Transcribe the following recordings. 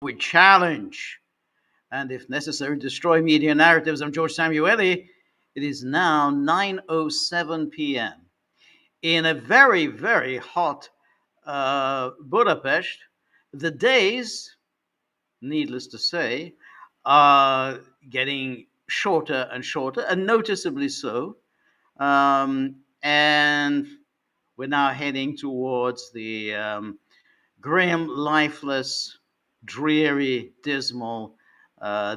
We challenge and, if necessary, destroy media narratives. I'm George Samueli. It is now 9:07 p.m. in a very, very hot Budapest. The days, needless to say, are getting shorter and shorter, and noticeably so. And we're now heading towards the grim, lifeless, dreary, dismal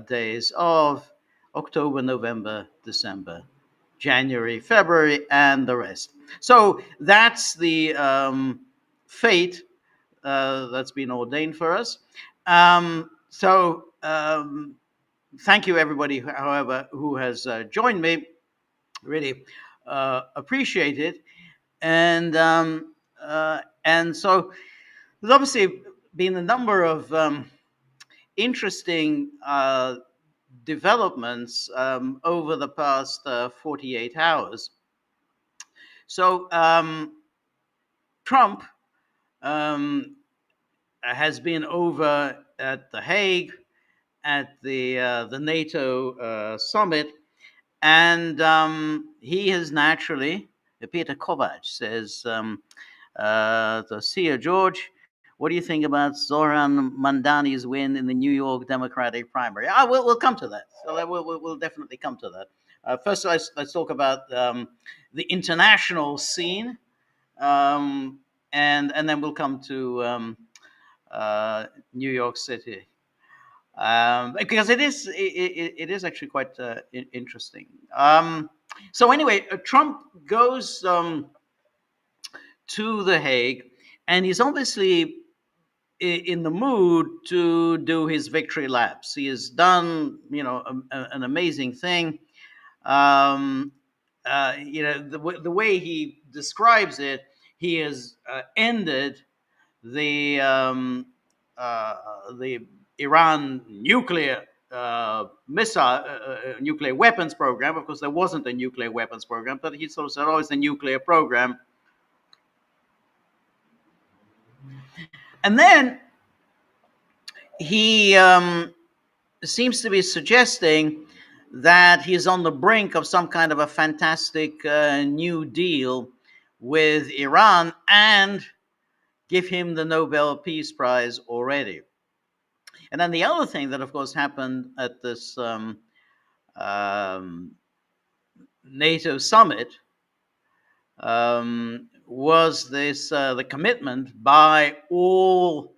days of October, November, December, January, February, and the rest. So that's the fate that's been ordained for us. Thank you, everybody, however, who has joined me. Really appreciate it. And so there's obviously been a number of interesting developments over the past 48 hours. So Trump has been over at The Hague at the NATO summit, and he has naturally, Peter Kovac says, so see you, George. What do you think about Zoran Mandani's win in the New York Democratic primary? We'll come to that. So we'll definitely come to that. First, let's talk about the international scene, and then we'll come to New York City, because it is actually quite interesting. So anyway, Trump goes to The Hague, and he's obviously in the mood to do his victory laps. He has done, an amazing thing. The way he describes it, he has ended the Iran nuclear nuclear weapons program. Of course, there wasn't a nuclear weapons program, but he sort of said, "Oh, it's a nuclear program." And then he seems to be suggesting that he's on the brink of some kind of a fantastic new deal with Iran and give him the Nobel Peace Prize already. And then the other thing that, of course, happened at this NATO summit was this the commitment by all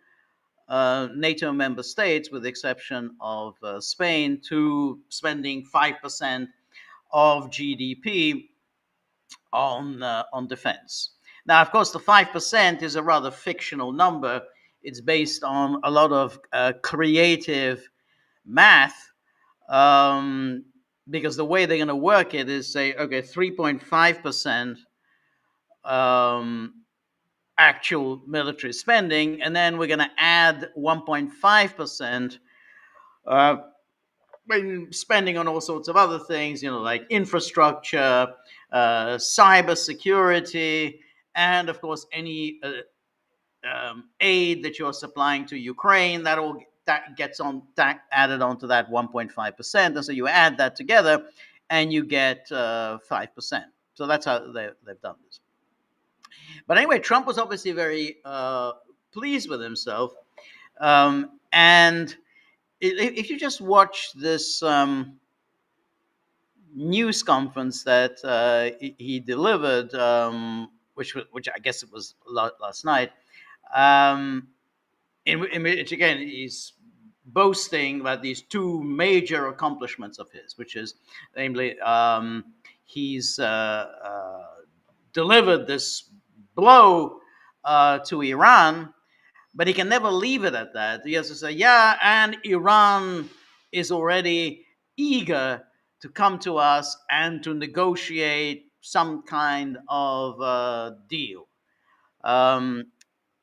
NATO member states, with the exception of Spain, to spending 5% of GDP on defense. Now, of course, the 5% is a rather fictional number. It's based on a lot of creative math, because the way they're going to work it is say, okay, 3.5% actual military spending, and then we're going to add 1.5% spending on all sorts of other things, like infrastructure, cybersecurity, and of course any aid that you're supplying to Ukraine. That gets added onto that 1.5%, and so you add that together, and you get 5%. So that's how they've done this. But anyway, Trump was obviously very pleased with himself, and if you just watch this news conference that he delivered, which I guess it was last night, in which again he's boasting about these two major accomplishments of his, which is namely he's delivered this blow to Iran, but he can never leave it at that. He has to say, yeah, and Iran is already eager to come to us and to negotiate some kind of deal. So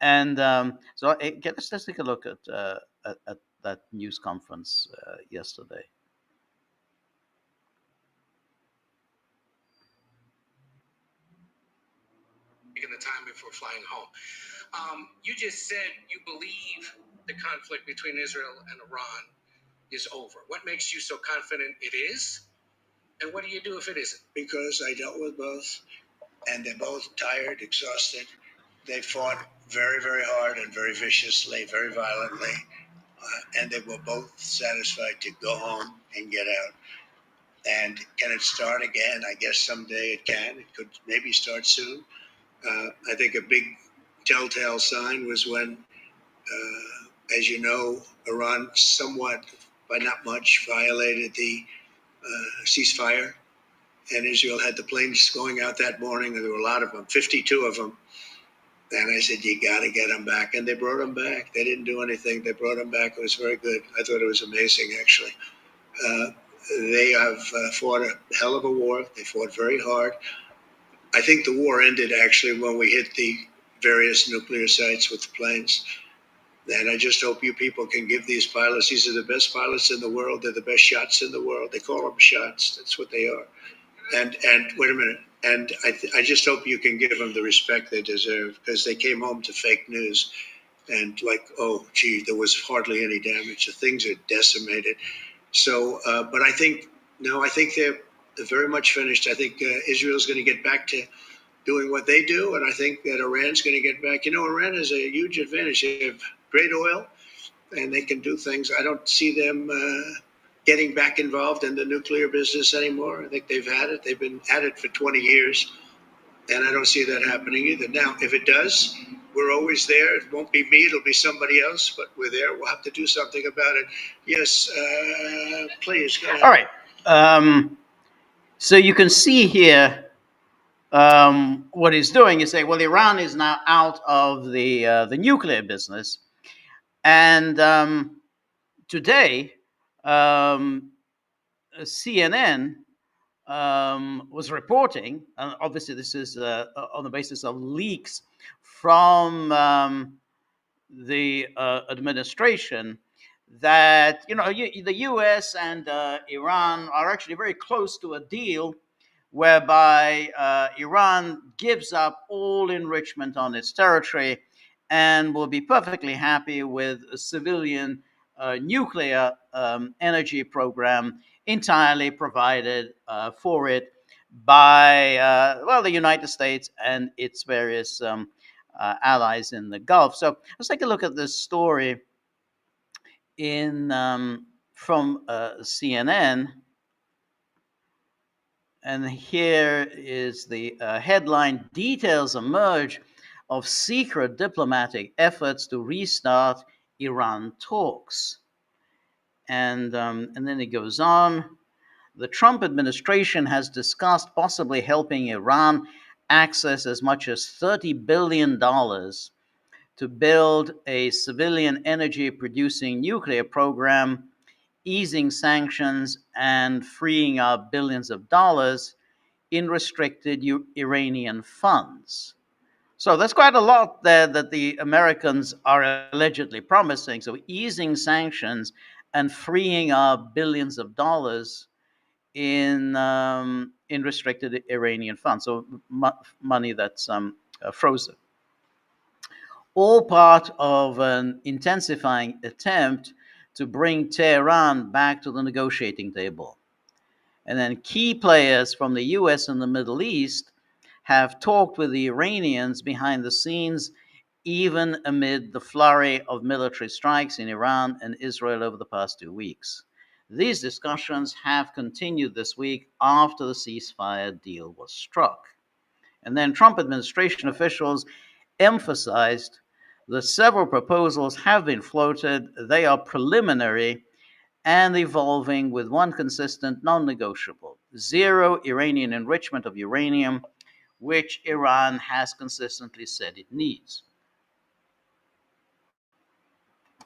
let's take a look at that news conference yesterday. The time before flying home. You just said you believe the conflict between Israel and Iran is over? What makes you so confident it is? And what do you do if it isn't? Because I dealt with both, and they're both tired, exhausted. They fought very, very hard and very viciously, very violently, and they were both satisfied to go home and get out. And can it start again? I guess someday it can. It could maybe start soon. I think a big telltale sign was when, as you know, Iran somewhat, but not much, violated the ceasefire, and Israel had the planes going out that morning, and there were a lot of them, 52 of them. And I said, you got to get them back. And they brought them back. They didn't do anything. They brought them back. It was very good. I thought it was amazing, actually. They have fought a hell of a war. They fought very hard. I think the war ended, actually, when we hit the various nuclear sites with the planes. And I just hope you people can give these pilots, these are the best pilots in the world. They're the best shots in the world. They call them shots. That's what they are. And wait a minute. And I just hope you can give them the respect they deserve, because they came home to fake news. And like, oh, gee, there was hardly any damage. The things are decimated. So, but I think, no, I think they're very much finished. I think Israel's going to get back to doing what they do. And I think that Iran's going to get back. You know, Iran has a huge advantage. They have great oil, and they can do things. I don't see them getting back involved in the nuclear business anymore. I think they've had it. They've been at it for 20 years, and I don't see that happening either. Now, if it does, we're always there. It won't be me. It'll be somebody else, but we're there. We'll have to do something about it. Yes, please, go ahead. All right. So you can see here what he's doing is saying, well, Iran is now out of the nuclear business. And today, CNN was reporting, and obviously this is on the basis of leaks from the administration, that the U.S. and Iran are actually very close to a deal whereby Iran gives up all enrichment on its territory and will be perfectly happy with a civilian nuclear energy program entirely provided for it by the United States and its various allies in the Gulf. So let's take a look at this story from CNN. And here is the headline: Details emerge of secret diplomatic efforts to restart Iran talks. And then it goes on. The Trump administration has discussed possibly helping Iran access as much as $30 billion to build a civilian energy producing nuclear program, easing sanctions, and freeing up billions of dollars in restricted Iranian funds. So that's quite a lot there that the Americans are allegedly promising. So easing sanctions and freeing up billions of dollars in restricted Iranian funds, so money that's frozen. All part of an intensifying attempt to bring Tehran back to the negotiating table. And then key players from the US and the Middle East have talked with the Iranians behind the scenes, even amid the flurry of military strikes in Iran and Israel over the past 2 weeks. These discussions have continued this week after the ceasefire deal was struck. And then Trump administration officials emphasized that several proposals have been floated. They are preliminary and evolving, with one consistent non-negotiable: zero Iranian enrichment of uranium, which Iran has consistently said it needs.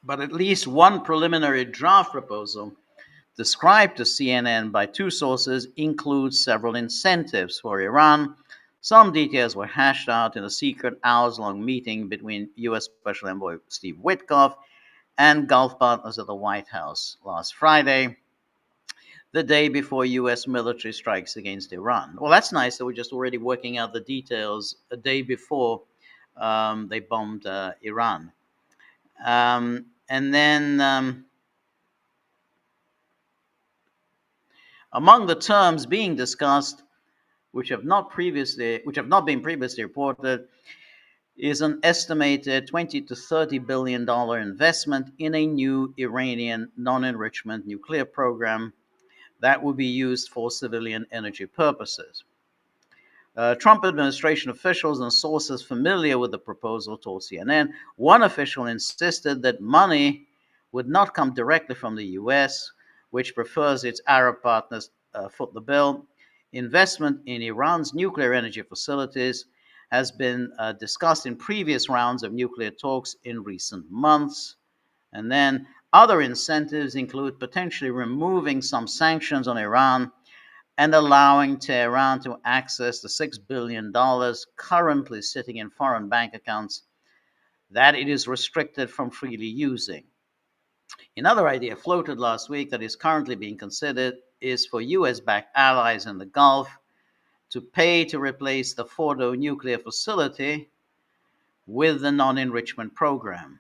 But at least one preliminary draft proposal described to CNN by two sources includes several incentives for Iran. Some details were hashed out in a secret hours-long meeting between U.S. Special Envoy Steve Witkoff and Gulf partners at the White House last Friday, the day before U.S. military strikes against Iran. Well, that's nice that we're just already working out the details a day before they bombed Iran. And then among the terms being discussed, which have not been previously reported, is an estimated 20 to 30 billion dollar investment in a new Iranian non-enrichment nuclear program that will be used for civilian energy purposes. Trump administration officials and sources familiar with the proposal told CNN one official insisted that money would not come directly from the US, which prefers its Arab partners foot the bill. Investment in Iran's nuclear energy facilities has been discussed in previous rounds of nuclear talks in recent months. And then other incentives include potentially removing some sanctions on Iran and allowing Tehran to access the $6 billion currently sitting in foreign bank accounts that it is restricted from freely using. Another idea floated last week that is currently being considered is for US backed allies in the Gulf to pay to replace the Fordo nuclear facility with the non enrichment program.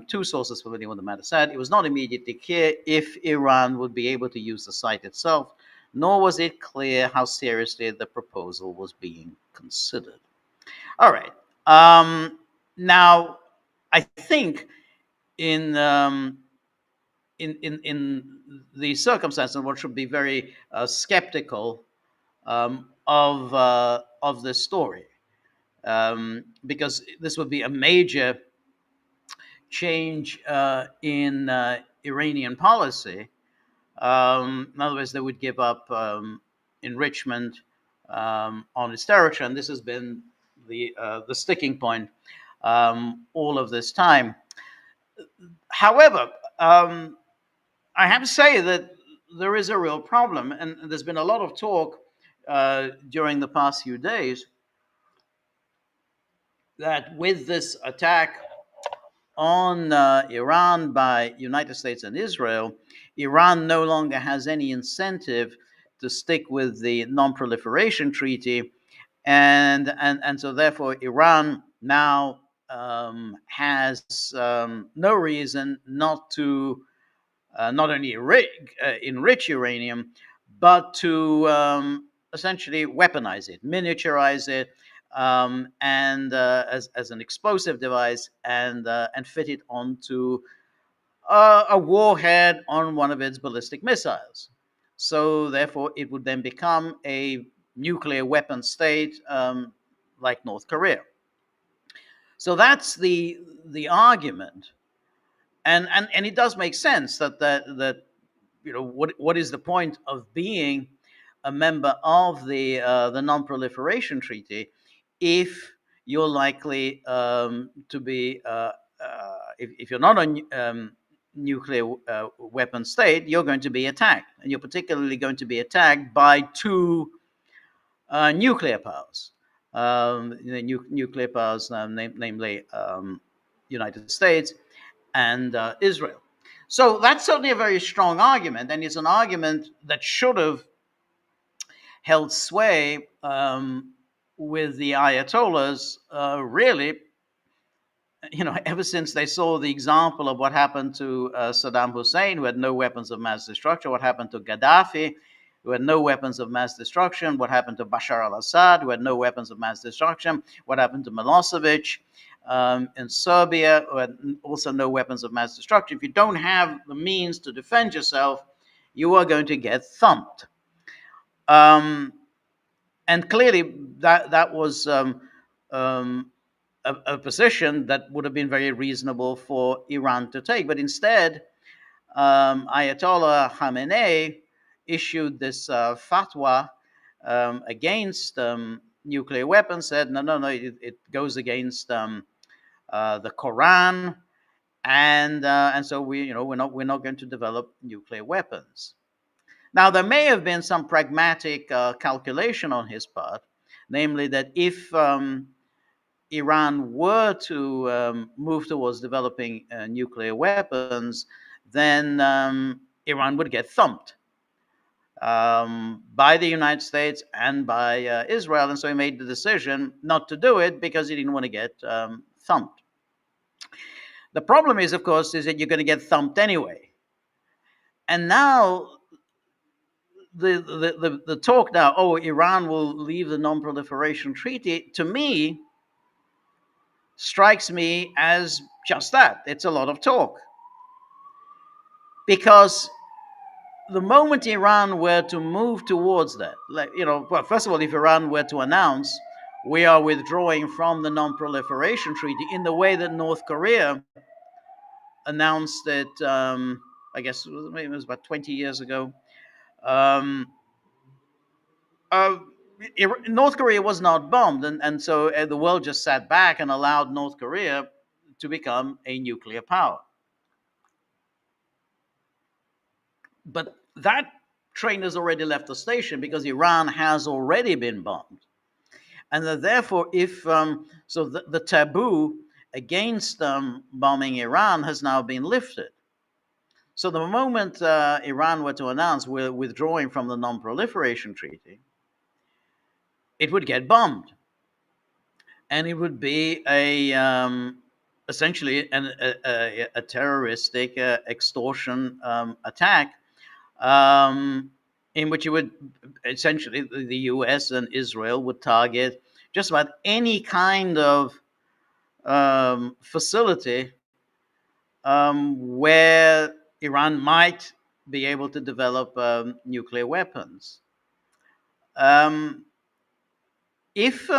Two sources familiar with the matter said it was not immediately clear if Iran would be able to use the site itself, nor was it clear how seriously the proposal was being considered. All right. Now, I think in the circumstances, one should be very skeptical of this story, because this would be a major change in Iranian policy. In other words, they would give up enrichment on its territory, and this has been the sticking point all of this time. However, I have to say that there is a real problem, and there's been a lot of talk during the past few days that with this attack on Iran by United States and Israel, Iran no longer has any incentive to stick with the non-proliferation treaty, and so therefore Iran now has no reason not to not only enrich uranium, but to essentially weaponize it, miniaturize it, and as an explosive device, and fit it onto a warhead on one of its ballistic missiles. So therefore, it would then become a nuclear weapon state like North Korea. So that's the argument, and it does make sense that what is the point of being a member of the non-proliferation treaty if you're likely to be if you're not a nuclear weapon state, you're going to be attacked, and you're particularly going to be attacked by two nuclear powers, nuclear powers, namely United States and Israel. So that's certainly a very strong argument, and it's an argument that should have held sway with the Ayatollahs, really, ever since they saw the example of what happened to Saddam Hussein, who had no weapons of mass destruction, what happened to Gaddafi, who had no weapons of mass destruction, what happened to Bashar al-Assad, who had no weapons of mass destruction, what happened to Milosevic in Serbia, who had also no weapons of mass destruction. If you don't have the means to defend yourself, you are going to get thumped. And clearly, that was a position that would have been very reasonable for Iran to take. But instead, Ayatollah Khamenei issued this fatwa against nuclear weapons, said, no, it goes against the Quran, and so we're not going to develop nuclear weapons. Now, there may have been some pragmatic calculation on his part, namely that if Iran were to move towards developing nuclear weapons, then Iran would get thumped by the United States and by Israel. And so he made the decision not to do it because he didn't want to get thumped. The problem is, of course, is that you're going to get thumped anyway. And now the talk now, oh, Iran will leave the non-proliferation treaty, to me strikes me as just that. It's a lot of talk. Because the moment Iran were to move towards that, like, well, first of all, if Iran were to announce we are withdrawing from the non-proliferation treaty in the way that North Korea announced it, I guess it was about 20 years ago. Um, uh, North Korea was not bombed, and so the world just sat back and allowed North Korea to become a nuclear power. But that train has already left the station because Iran has already been bombed. And that therefore, if so, the taboo against bombing Iran has now been lifted. So the moment Iran were to announce we're withdrawing from the non-proliferation treaty, it would get bombed, and it would be essentially a terroristic extortion attack, um, in which it would essentially the U.S. and Israel would target just about any kind of facility where Iran might be able to develop nuclear weapons. Um, if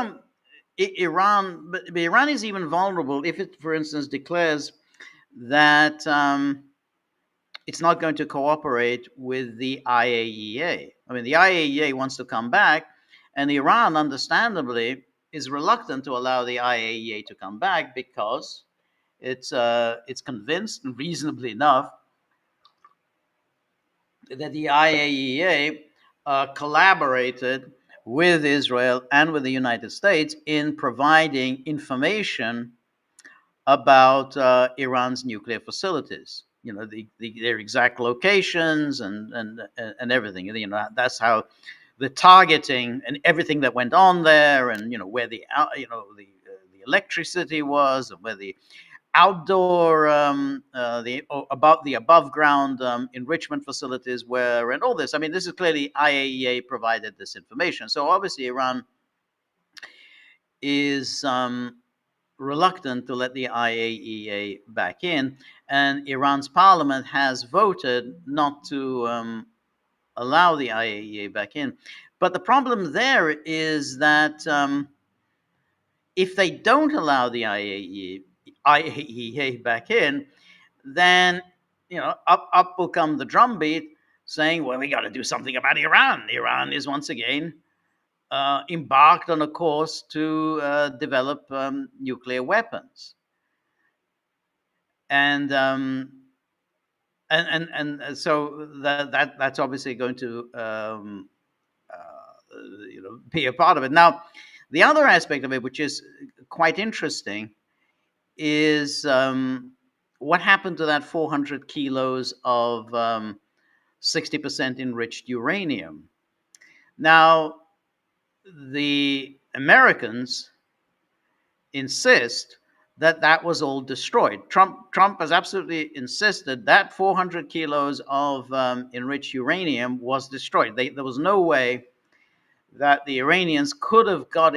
Iran, but Iran is even vulnerable if it, for instance, declares that it's not going to cooperate with the IAEA. I mean, the IAEA wants to come back, and Iran, understandably, is reluctant to allow the IAEA to come back because it's convinced, reasonably enough, that the IAEA collaborated with Israel and with the United States in providing information about Iran's nuclear facilities. Their exact locations and everything. That's how the targeting and everything that went on there, and where the electricity was, and where the outdoor about the above ground enrichment facilities were, and all this. I mean, this is clearly IAEA provided this information. So obviously Iran is reluctant to let the IAEA back in, and Iran's parliament has voted not to allow the IAEA back in. But the problem there is that if they don't allow the IAEA back in, then up will come the drumbeat saying, "Well, we got to do something about Iran. Iran is once again embarked on a course to develop nuclear weapons," and so that's obviously going to be a part of it. Now, the other aspect of it, which is quite interesting, is what happened to that 400 kilos of 60% enriched uranium. Now, the Americans insist that that was all destroyed. Trump has absolutely insisted that 400 kilos of enriched uranium was destroyed. There was no way that the Iranians could have got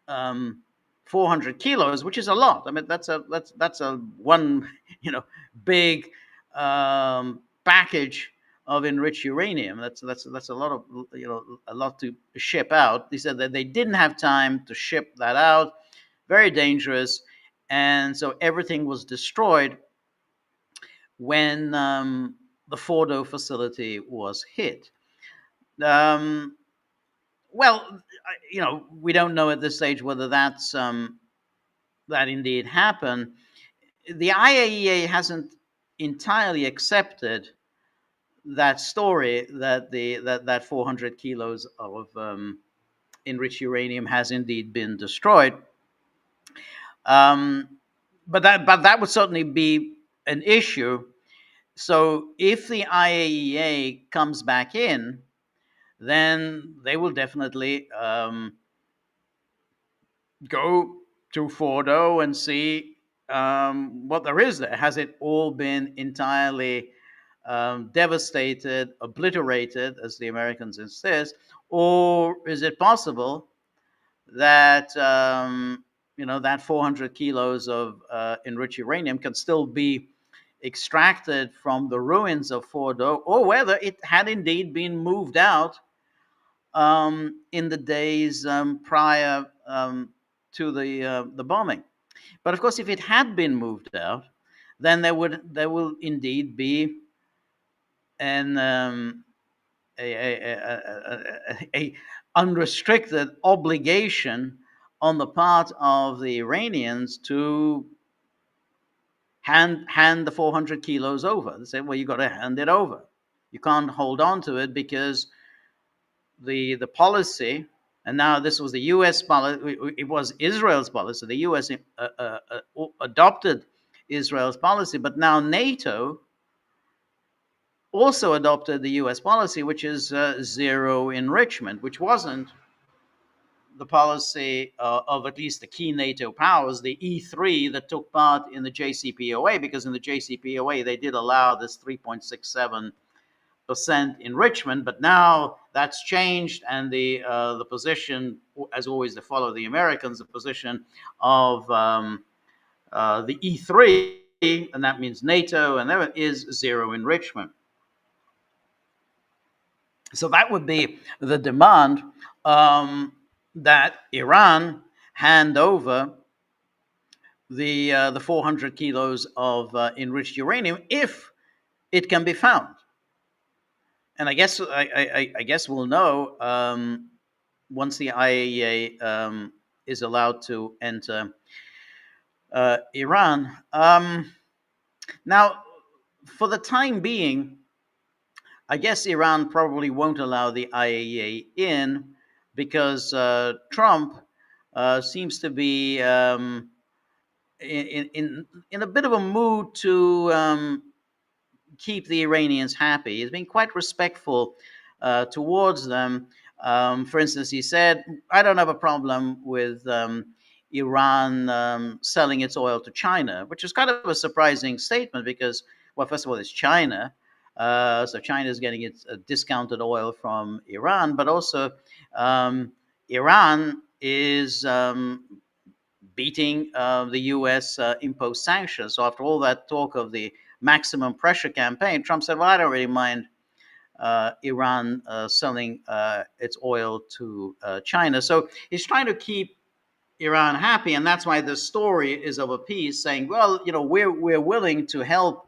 400 kilos, which is a lot. I mean, that's a one big package of enriched uranium. That's a lot of a lot to ship out. They said that they didn't have time to ship that out. Very dangerous, and so everything was destroyed when the Fordo facility was hit. Well, we don't know at this stage whether that indeed happened. The IAEA hasn't entirely accepted that story that that 400 kilos of enriched uranium has indeed been destroyed. But that would certainly be an issue. So if the IAEA comes back in, then they will definitely go to Fordo and see what there is there, has it all been entirely devastated, obliterated, as the Americans insist, or is it possible that that 400 kilos of enriched uranium can still be extracted from the ruins of Fordo, or whether it had indeed been moved out in the days prior to the bombing? But of course, if it had been moved out, then there will indeed be an a unrestricted obligation on the part of the Iranians to hand the 400 kilos over. They say, well, you got to hand it over. You can't hold on to it because the policy, and now this was the U.S. policy, it was Israel's policy. The U.S. Adopted Israel's policy, but now NATO also adopted the U.S. policy, which is zero enrichment, which wasn't the policy of at least the key NATO powers, the E3 that took part in the JCPOA, because in the JCPOA they did allow this 3.67% enrichment, but now that's changed, and the position, as always, to follow the Americans, the position of the E3, and that means NATO, and there is zero enrichment. So that would be the demand, that Iran hand over the 400 kilos of enriched uranium if it can be found. And I guess we'll know once the IAEA is allowed to enter Iran. Now, for the time being, I guess Iran probably won't allow the IAEA in because Trump seems to be in a bit of a mood to keep the Iranians happy. He's been quite respectful towards them. For instance, he said, I don't have a problem with Iran selling its oil to China, which is kind of a surprising statement because, well, first of all, it's China. So China is getting its discounted oil from Iran, but also Iran is beating the U.S. Imposed sanctions. So after all that talk of the maximum pressure campaign, Trump said, well, I don't really mind Iran selling its oil to China. So he's trying to keep Iran happy, and that's why the story is of a piece saying, well, we're willing to help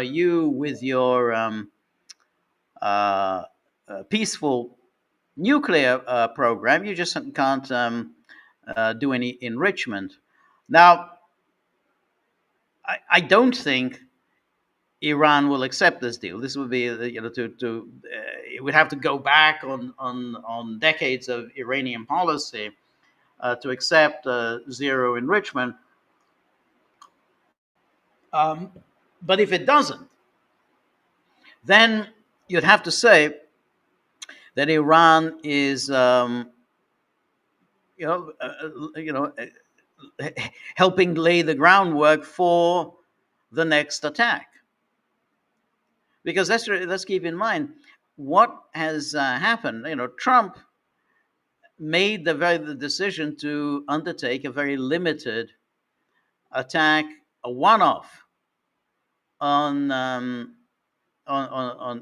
you with your peaceful nuclear program. You just can't do any enrichment. Now, I don't think Iran will accept this deal. This would be, it would have to go back on decades of Iranian policy to accept zero enrichment. But if it doesn't, then you'd have to say that Iran is, helping lay the groundwork for the next attack. Because let's keep in mind what has happened. Trump made the decision to undertake a very limited attack, a one-off on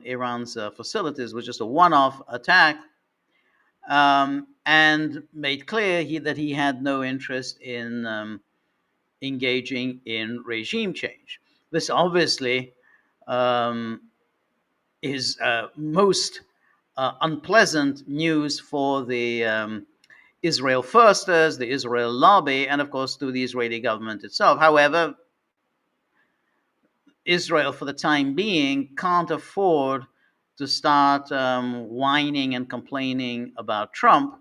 Iran's facilities, was just a one-off attack, and made clear that he had no interest in engaging in regime change. This obviously is most unpleasant news for the Israel Firsters, the Israel lobby, and of course to the Israeli government itself. However, Israel, for the time being, can't afford to start whining and complaining about Trump,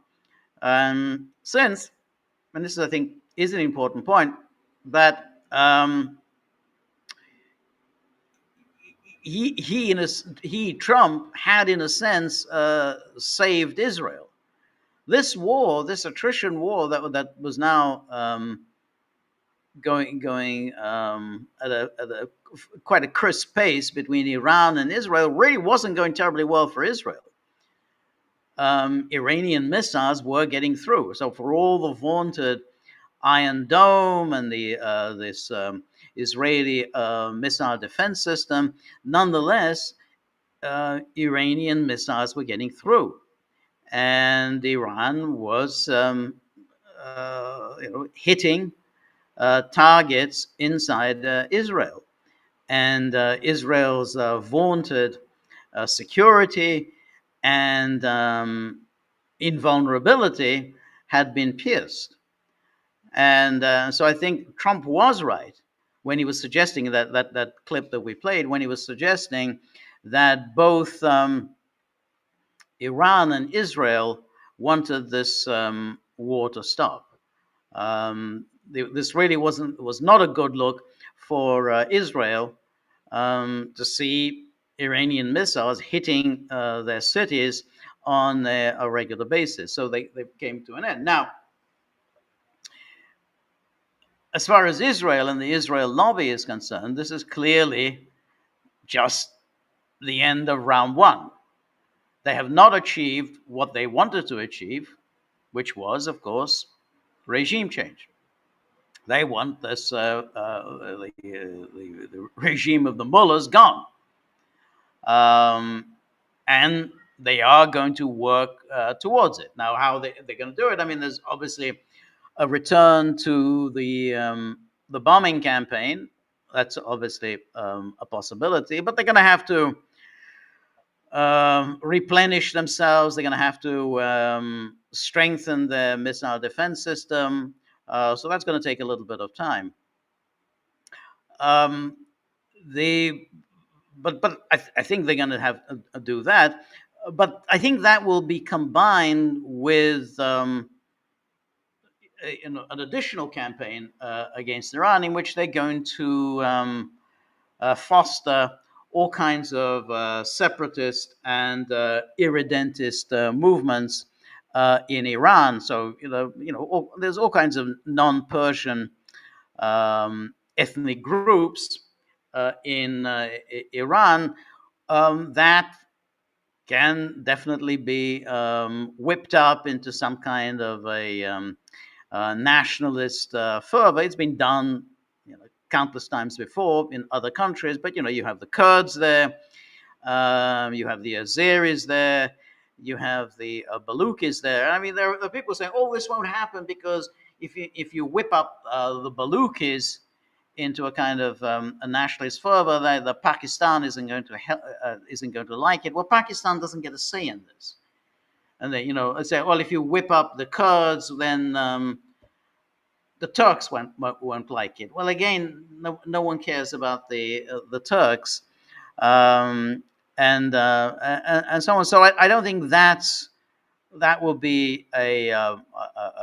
since, and this, I think, is an important point, that Trump had, in a sense, saved Israel. This war, this attrition war that was now going at a quite a crisp pace between Iran and Israel really wasn't going terribly well for Israel. Iranian missiles were getting through. So for all the vaunted Iron Dome and the this Israeli missile defense system, nonetheless, Iranian missiles were getting through, and Iran was hitting targets inside Israel, and Israel's vaunted security and invulnerability had been pierced. And so I think Trump was right when he was suggesting that clip that we played, when he was suggesting that both Iran and Israel wanted this war to stop. This really was not a good look for Israel to see Iranian missiles hitting their cities on a regular basis. So they came to an end. Now, as far as Israel and the Israel lobby is concerned, this is clearly just the end of round one. They have not achieved what they wanted to achieve, which was, of course, regime change. They want this the regime of the mullahs gone, and they are going to work towards it. Now, how they're going to do it? I mean, there's obviously a return to the bombing campaign. That's obviously a possibility, but they're going to have to replenish themselves. They're going to have to strengthen their missile defense system. So that's going to take a little bit of time. I think they're going to have to do that. But I think that will be combined with an additional campaign against Iran, in which they're going to foster all kinds of separatist and irredentist movements in Iran. So there's all kinds of non-Persian ethnic groups in Iran that can definitely be whipped up into some kind of a nationalist fervor. It's been done countless times before in other countries, but you have the Kurds there, you have the Azeris there, you have the Baluchis there. I mean, there are people saying, "Oh, this won't happen because if you whip up the Baluchis into a kind of a nationalist fervor, the Pakistan isn't going to like it." Well, Pakistan doesn't get a say in this, and they say, "Well, if you whip up the Kurds, then the Turks won't like it." Well, again, no one cares about the Turks, and so on. So I don't think that will be a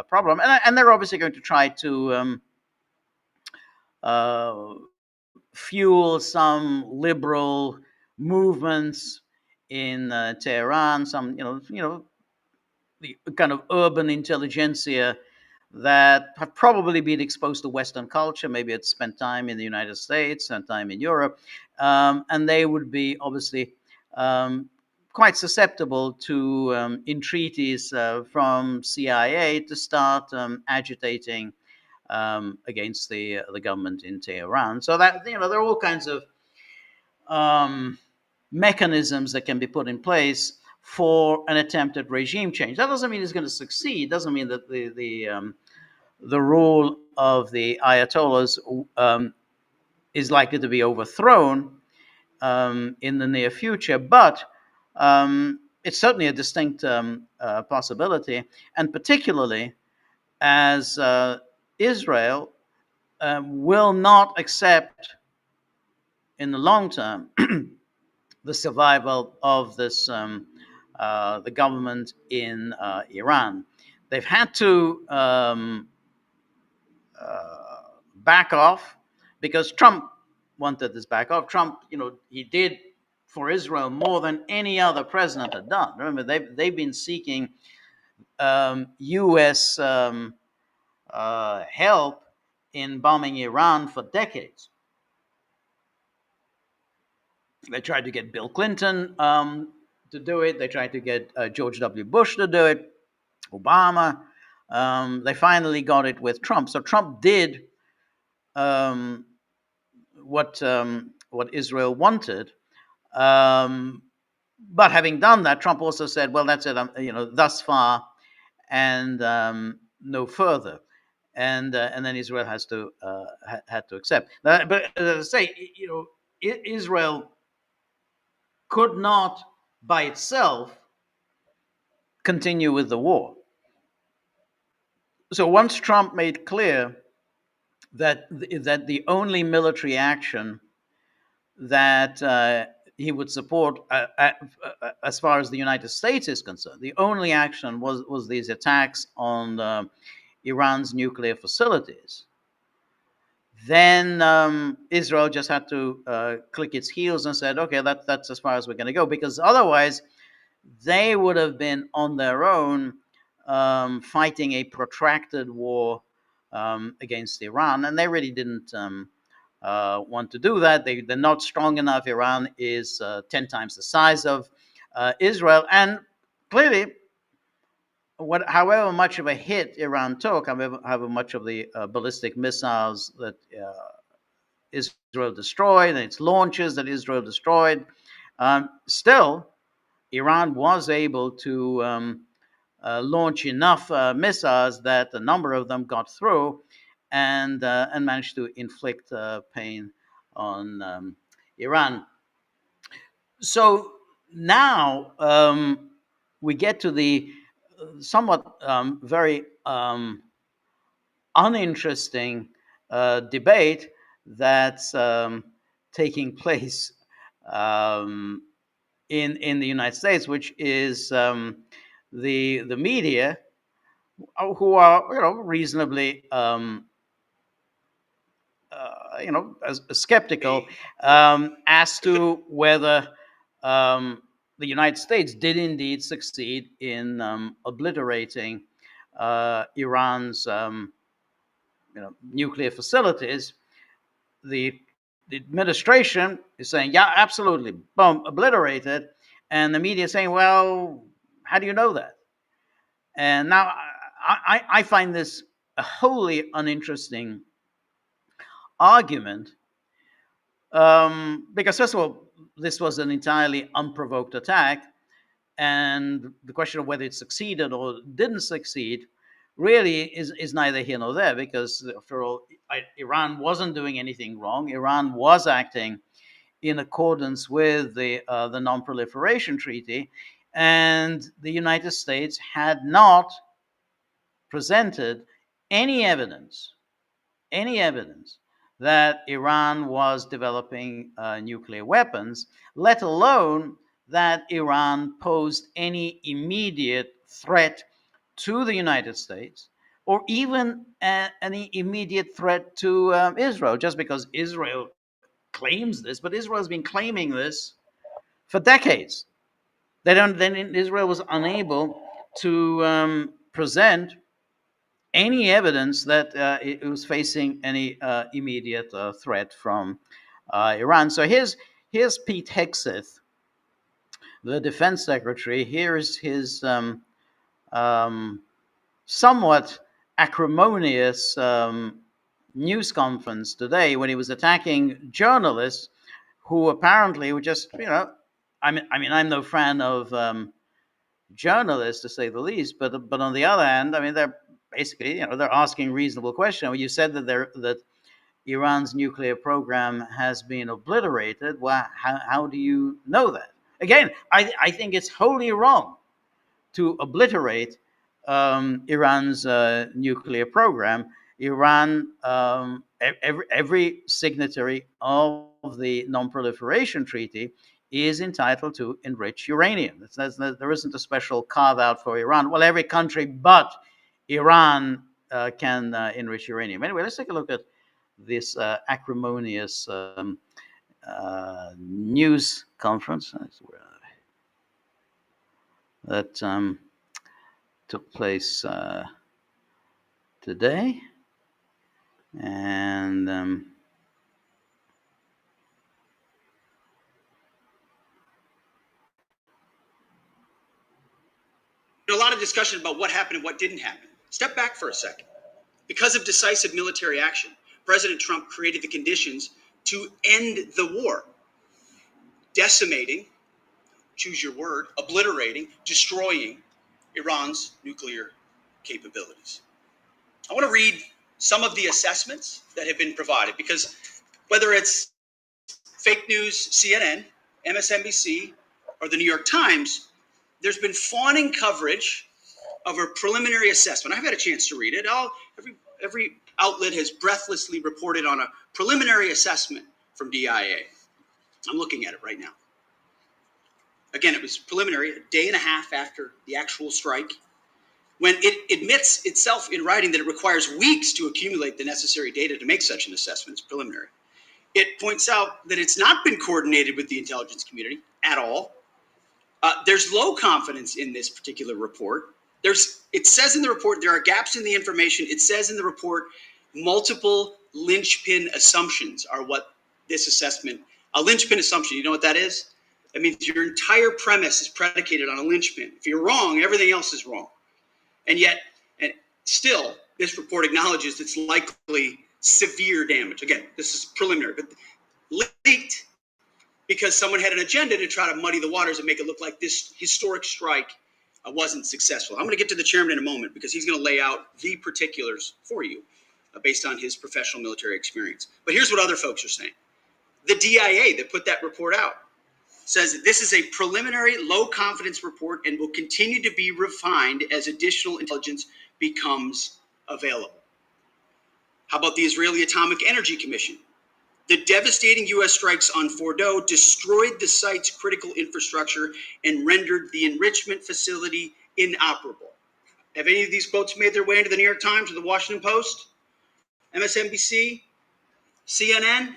problem, and they're obviously going to try to fuel some liberal movements in Tehran, some the kind of urban intelligentsia that have probably been exposed to Western culture. Maybe had spent time in the United States, spent time in Europe, and they would be obviously quite susceptible to entreaties from CIA to start agitating against the government in Tehran. So that there are all kinds of mechanisms that can be put in place for an attempt at regime change. That doesn't mean it's going to succeed. Doesn't mean that the rule of the Ayatollahs is likely to be overthrown in the near future, but it's certainly a distinct possibility, and particularly as Israel will not accept in the long term the survival of this the government in Iran. They've had to back off because Trump wanted this back off. Trump, he did for Israel more than any other president had done. Remember, they've been seeking U.S. Help in bombing Iran for decades. They tried to get Bill Clinton to do it. They tried to get George W. Bush to do it, Obama. They finally got it with Trump. So Trump did um, what Israel wanted. Um, but having done that, Trump also said, "Well, that's it. Thus far, and no further." And then Israel had to accept. But as I say, Israel could not by itself continue with the war. So once Trump made clear that the only military action that he would support, as far as the United States is concerned, the only action was these attacks on Iran's nuclear facilities. Then Israel just had to click its heels and said, "Okay, that's as far as we're going to go," because otherwise they would have been on their own fighting a protracted war against Iran, and they really didn't want to do that. They're not strong enough. Iran is 10 times the size of Israel, and clearly, however much of a hit Iran took, however much of the ballistic missiles that Israel destroyed and its launches that Israel destroyed, still, Iran was able to launch enough missiles that a number of them got through and managed to inflict pain on Iran. So now we get to the somewhat very uninteresting debate that's taking place in the United States, which is the media, who are reasonably skeptical as to whether the United States did indeed succeed in obliterating Iran's nuclear facilities. The administration is saying, yeah, absolutely, boom, obliterated. And the media is saying, well, how do you know that? And now I find this a wholly uninteresting argument because, first of all, this was an entirely unprovoked attack. And the question of whether it succeeded or didn't succeed really is neither here nor there, because after all, Iran wasn't doing anything wrong. Iran was acting in accordance with the Non-Proliferation Treaty, and the United States had not presented any evidence that Iran was developing nuclear weapons, let alone that Iran posed any immediate threat to the United States, or even any immediate threat to Israel, just because Israel claims this. But Israel has been claiming this for decades. Then Israel was unable to present any evidence that it was facing any immediate threat from Iran. So here's Pete Hegseth, the defense secretary. Here's his somewhat acrimonious news conference today when he was attacking journalists who apparently were just, I mean, I'm no fan of journalists, to say the least, but on the other hand, I mean, they're basically, they're asking reasonable questions. When you said that Iran's nuclear program has been obliterated, well, how do you know that? Again, I think it's wholly wrong to obliterate Iran's nuclear program. Iran, every signatory of the Non-Proliferation Treaty is entitled to enrich uranium. There isn't a special carve out for Iran. Well, every country but Iran can enrich uranium. Anyway, let's take a look at this acrimonious news conference that took place today. And a lot of discussion about what happened and what didn't happen. Step back for a second. Because of decisive military action, President Trump created the conditions to end the war, decimating, choose your word, obliterating, destroying Iran's nuclear capabilities. I want to read some of the assessments that have been provided, because whether it's fake news, CNN, MSNBC, or the New York Times, there's been fawning coverage of a preliminary assessment. I've had a chance to read it. Every outlet has breathlessly reported on a preliminary assessment from DIA. I'm looking at it right now. Again, it was preliminary, a day and a half after the actual strike, when it admits itself in writing that it requires weeks to accumulate the necessary data to make such an assessment. It's preliminary. It points out that it's not been coordinated with the intelligence community at all. There's low confidence in this particular report. It says in the report there are gaps in the information. It says in the report multiple linchpin assumptions are what this assessment, a linchpin assumption, you know what that is? That means your entire premise is predicated on a linchpin. If you're wrong, everything else is wrong. And yet, and still, this report acknowledges it's likely severe damage. Again, this is preliminary, but leaked because someone had an agenda to try to muddy the waters and make it look like this historic strike wasn't successful. I'm going to get to the chairman in a moment because he's going to lay out the particulars for you based on his professional military experience. But here's what other folks are saying. The DIA that put that report out says this is a preliminary low confidence report and will continue to be refined as additional intelligence becomes available. How about the Israeli Atomic Energy Commission? The devastating U.S. strikes on Fordow destroyed the site's critical infrastructure and rendered the enrichment facility inoperable. Have any of these quotes made their way into the New York Times or the Washington Post? MSNBC? CNN?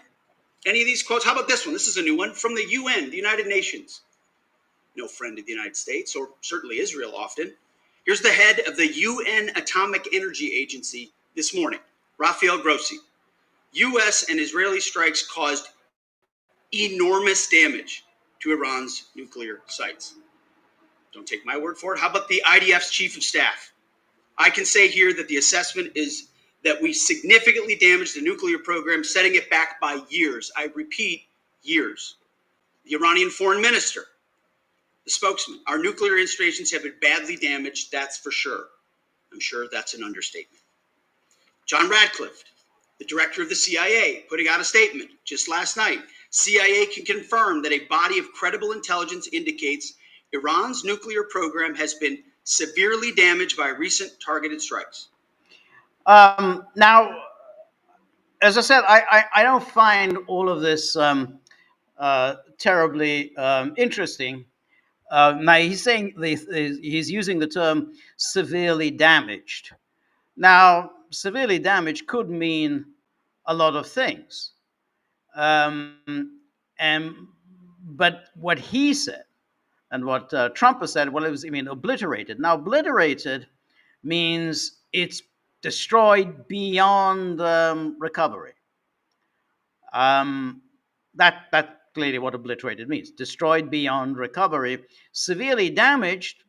Any of these quotes? How about this one? This is a new one from the UN, the United Nations. No friend of the United States, or certainly Israel often. Here's the head of the UN Atomic Energy Agency this morning, Rafael Grossi. U.S. and Israeli strikes caused enormous damage to Iran's nuclear sites. Don't take my word for it. How about the IDF's chief of staff? I can say here that the assessment is that we significantly damaged the nuclear program, setting it back by years. I repeat, years. The Iranian foreign minister, the spokesman, our nuclear installations have been badly damaged, that's for sure. I'm sure that's an understatement. John Radcliffe, the director of the CIA, putting out a statement just last night. CIA can confirm that a body of credible intelligence indicates Iran's nuclear program has been severely damaged by recent targeted strikes. Now, as I said, I don't find all of this terribly interesting. Now, he's saying he's using the term severely damaged. Now, severely damaged could mean a lot of things. But what he said and what Trump has said, well, it was, obliterated. Now, obliterated means it's destroyed beyond recovery. That's clearly what obliterated means, destroyed beyond recovery. Severely damaged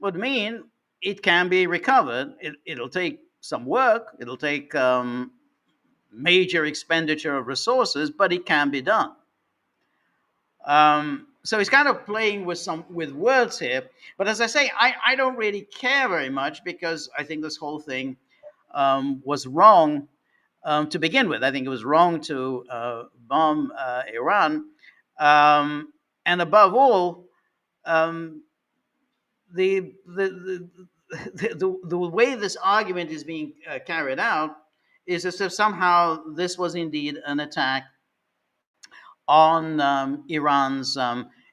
would mean it can be recovered. It'll take some work. It'll take major expenditure of resources, but it can be done. So he's kind of playing with words here. But as I say, I don't really care very much because I think this whole thing was wrong to begin with. I think it was wrong to bomb Iran. And above all, the way this argument is being carried out is as if somehow this was indeed an attack on Iran's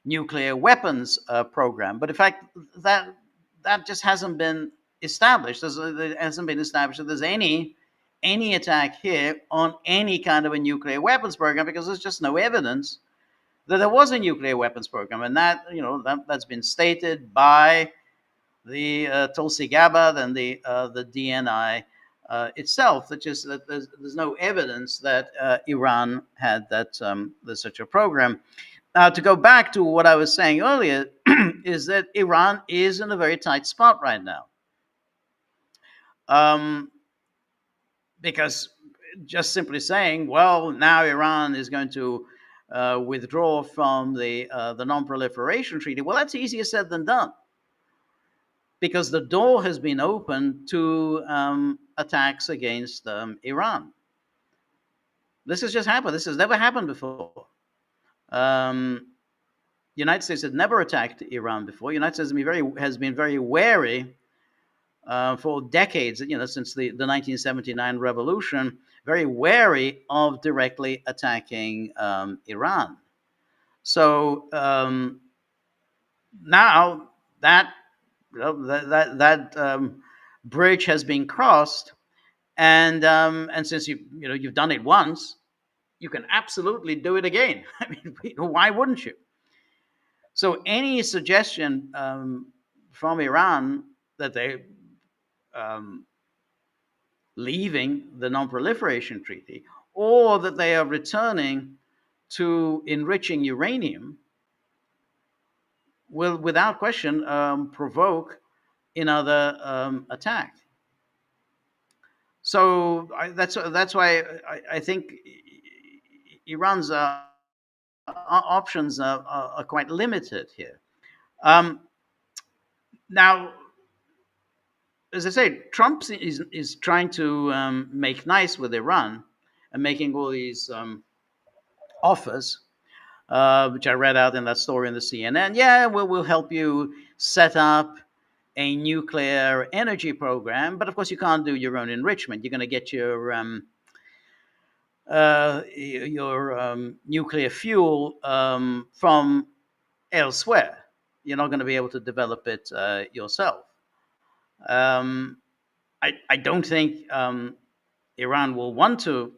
nuclear weapons program. But in fact, that just hasn't been established. It hasn't been established that there's any attack here on any kind of a nuclear weapons program, because there's just no evidence that there was a nuclear weapons program, and that's been stated by the Tulsi Gabbard and the DNI itself. That just that there's no evidence that Iran had that there's such a program. Now, to go back to what I was saying earlier, is that Iran is in a very tight spot right now, um, because just simply saying, well, now Iran is going to withdraw from the Non-Proliferation Treaty. Well, that's easier said than done, because the door has been opened to attacks against Iran. This has just happened. This has never happened before. The United States had never attacked Iran before. The United States has been very wary for decades, since the 1979 revolution, very wary of directly attacking Iran. So now that bridge has been crossed, and since you've done it once, you can absolutely do it again. I mean, why wouldn't you? So any suggestion from Iran that they leaving the Non-Proliferation Treaty, or that they are returning to enriching uranium, will, without question, provoke another attack. So that's why I think Iran's options are quite limited here. Now, as I say, Trump is trying to make nice with Iran and making all these offers, which I read out in that story in the CNN. Yeah, we'll help you set up a nuclear energy program, but of course you can't do your own enrichment. You're going to get your nuclear fuel from elsewhere. You're not going to be able to develop it yourself. I don't think Iran will want to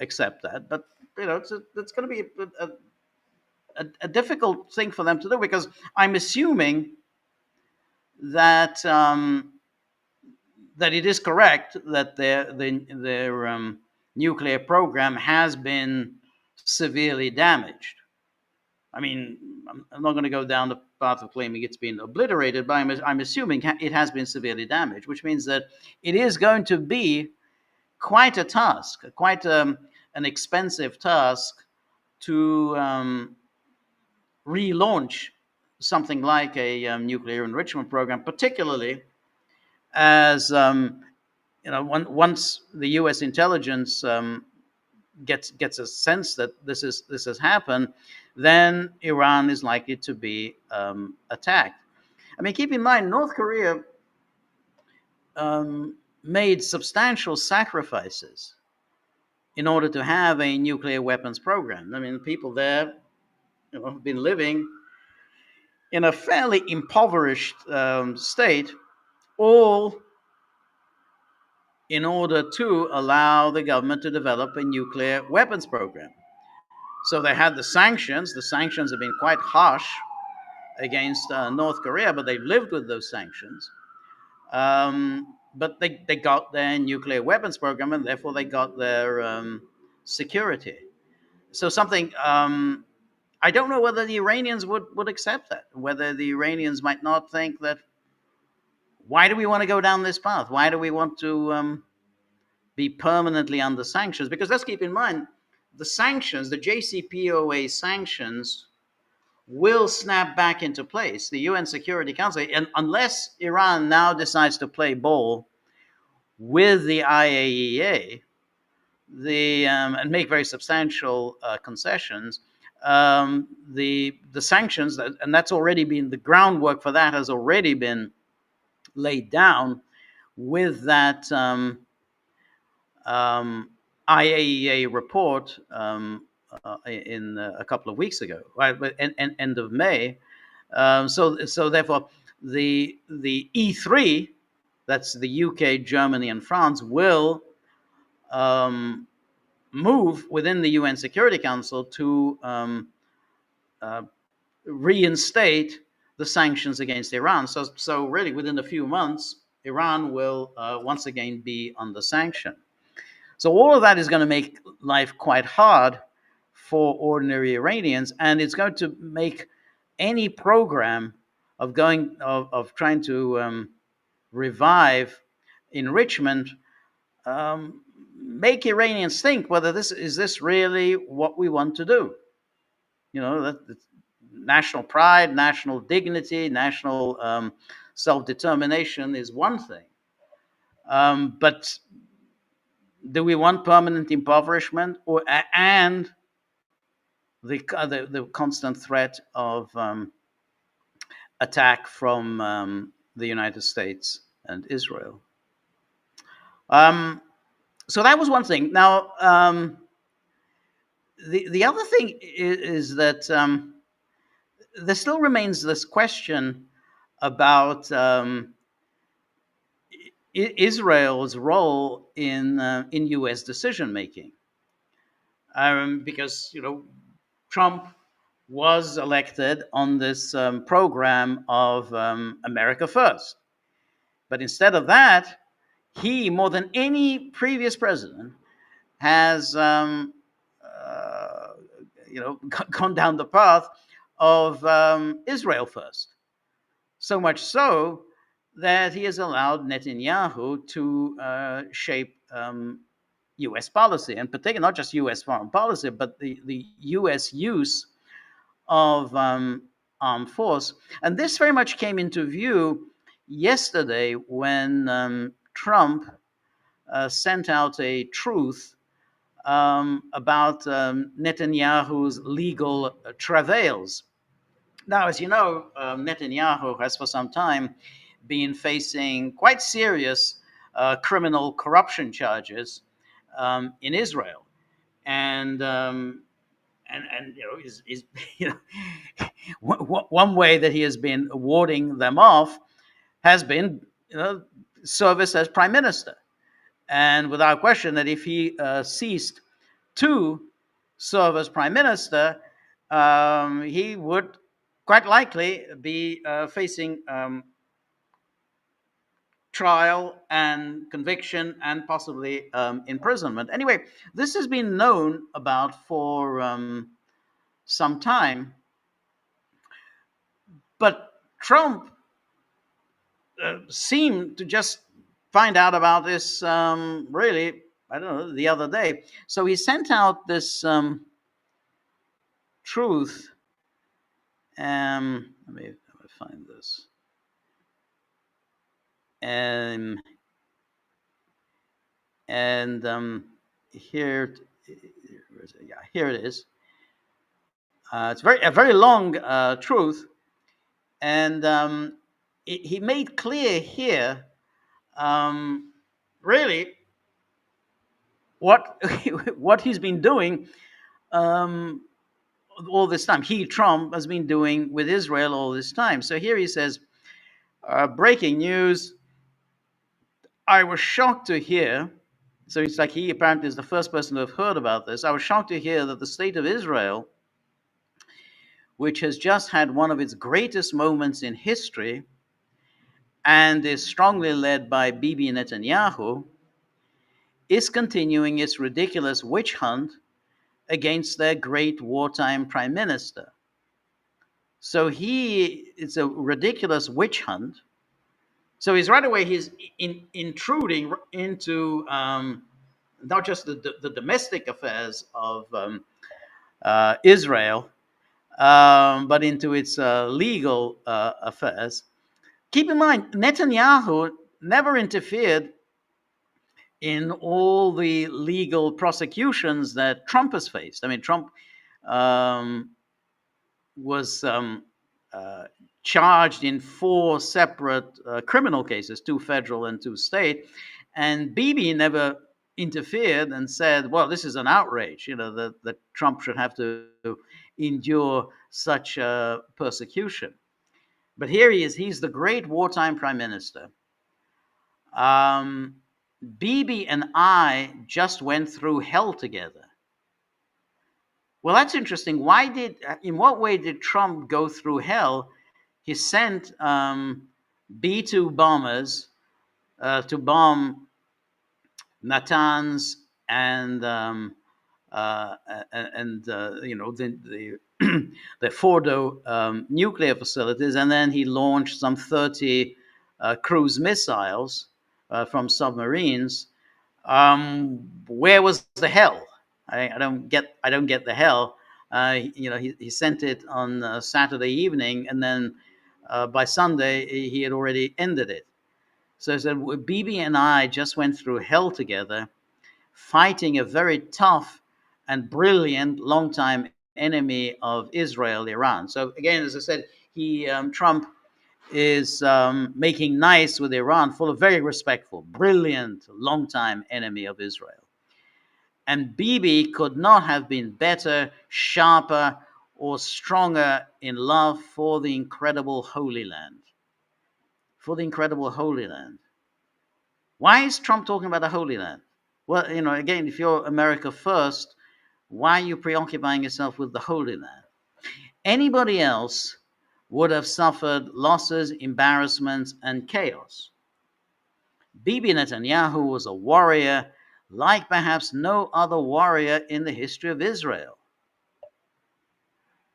accept that, but it's going to be a difficult thing for them to do, because I'm assuming that that it is correct that their nuclear program has been severely damaged. I mean, I'm not going to go down the path of claiming it's been obliterated, but I'm assuming it has been severely damaged, which means that it is going to be quite a task, quite an expensive task to relaunch something like a nuclear enrichment program, particularly as once the U.S. intelligence gets a sense that this has happened, then Iran is likely to be attacked. I mean, keep in mind, North Korea made substantial sacrifices in order to have a nuclear weapons program. I mean, people there have been living in a fairly impoverished state, all in order to allow the government to develop a nuclear weapons program. So they had the sanctions. The sanctions have been quite harsh against North Korea, but they've lived with those sanctions. But they got their nuclear weapons program, and therefore they got their security. So something, I don't know whether the Iranians would accept that, whether the Iranians might not think that, why do we want to go down this path? Why do we want to be permanently under sanctions? Because let's keep in mind, the sanctions, the JCPOA sanctions, will snap back into place. The UN Security Council, and unless Iran now decides to play ball with the IAEA, and make very substantial concessions, the sanctions, and that's already been, the groundwork for that has already been laid down with that IAEA report in a couple of weeks ago, right? End of May. So therefore, the E3, that's the UK, Germany, and France, will move within the UN Security Council to reinstate the sanctions against Iran. So really, within a few months, Iran will once again be under sanction. So all of that is going to make life quite hard for ordinary Iranians, and it's going to make any program of trying to revive enrichment make Iranians think whether this really what we want to do. You know, that national pride, national dignity, national self-determination is one thing, but do we want permanent impoverishment and the constant threat of attack from the United States and Israel? So that was one thing. Now, the other thing is that there still remains this question about Israel's role in U.S. decision making, because Trump was elected on this program of America First, but instead of that, he, more than any previous president, has gone down the path of Israel first. So much so that he has allowed Netanyahu to shape U.S. policy, and particularly not just U.S. foreign policy, but the U.S. use of armed force. And this very much came into view yesterday when Trump sent out a truth about Netanyahu's legal travails. Now, as you know, Netanyahu has for some time been facing quite serious criminal corruption charges in Israel, and is one way that he has been warding them off has been service as prime minister, and without question that if he ceased to serve as prime minister, he would quite likely be facing trial and conviction and possibly imprisonment. Anyway, this has been known about for some time, but Trump seemed to just find out about this really, I don't know, the other day. So he sent out this truth. Let me find this. And here, here it is. It's a very long truth, and he made clear here, really, what he's been doing all this time. Trump, has been doing with Israel all this time. So here he says, breaking news. I was shocked to hear, so it's like he apparently is the first person to have heard about this. I was shocked to hear that the state of Israel, which has just had one of its greatest moments in history and is strongly led by Bibi Netanyahu, is continuing its ridiculous witch hunt against their great wartime prime minister. So it's a ridiculous witch hunt. So he's intruding into not just the domestic affairs of Israel, but into its legal affairs. Keep in mind, Netanyahu never interfered in all the legal prosecutions that Trump has faced. I mean, Trump was charged in 4 separate criminal cases, 2 federal and 2 state, and Bibi never interfered and said, well, this is an outrage, that Trump should have to endure such persecution. But here he is, he's the great wartime prime minister. Bibi and I just went through hell together. Well, that's interesting. In what way did Trump go through hell? He sent B-2 bombers to bomb Natanz and the Fordo nuclear facilities, and then he launched some 30 cruise missiles from submarines. Where was the hell? I don't get. I don't get the hell. He sent it on Saturday evening, and then by Sunday he had already ended it. So I said, Bibi and I just went through hell together, fighting a very tough and brilliant longtime enemy of Israel, Iran. So again, as I said, Trump is making nice with Iran, full of very respectful, brilliant, longtime enemy of Israel. And Bibi could not have been better, sharper, or stronger in love for the incredible Holy Land. For the incredible Holy Land. Why is Trump talking about the Holy Land? Well, again, if you're America first, why are you preoccupying yourself with the Holy Land? Anybody else would have suffered losses, embarrassments, and chaos. Bibi Netanyahu was a warrior like perhaps no other warrior in the history of Israel.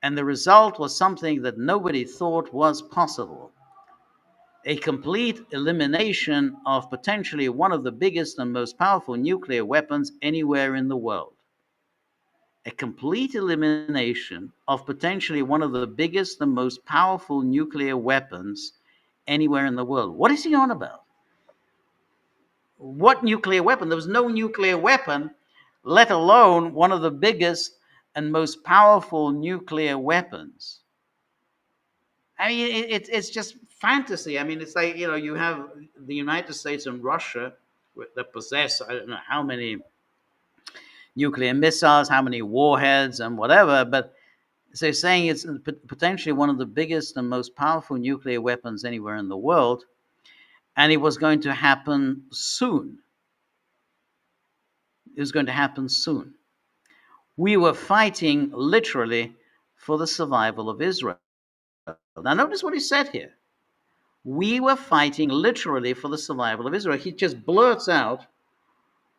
And the result was something that nobody thought was possible. A complete elimination of potentially one of the biggest and most powerful nuclear weapons anywhere in the world. A complete elimination of potentially one of the biggest and most powerful nuclear weapons anywhere in the world. What is he on about? What nuclear weapon? There was no nuclear weapon, let alone one of the biggest and most powerful nuclear weapons. I mean, it's just fantasy. I mean, it's like, you have the United States and Russia that possess, I don't know how many nuclear missiles, how many warheads, and whatever. But so saying it's potentially one of the biggest and most powerful nuclear weapons anywhere in the world, and it was going to happen soon. It was going to happen soon. We were fighting literally for the survival of Israel. Now, notice what he said here. We were fighting literally for the survival of Israel. He just blurts out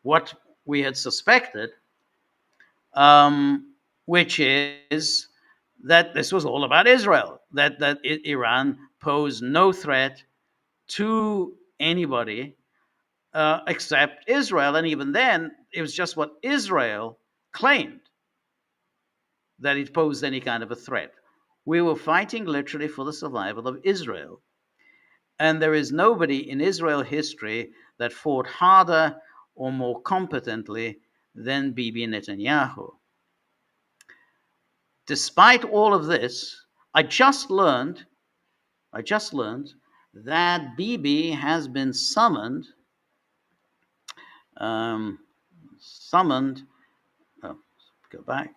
what we had suspected, which is that this was all about Israel, that Iran posed no threat to anybody except Israel. And even then, it was just what Israel claimed, that it posed any kind of a threat. We were fighting literally for the survival of Israel. And there is nobody in Israel history that fought harder or more competently than Bibi Netanyahu. Despite all of this, I just learned that Bibi has been summoned. Go back.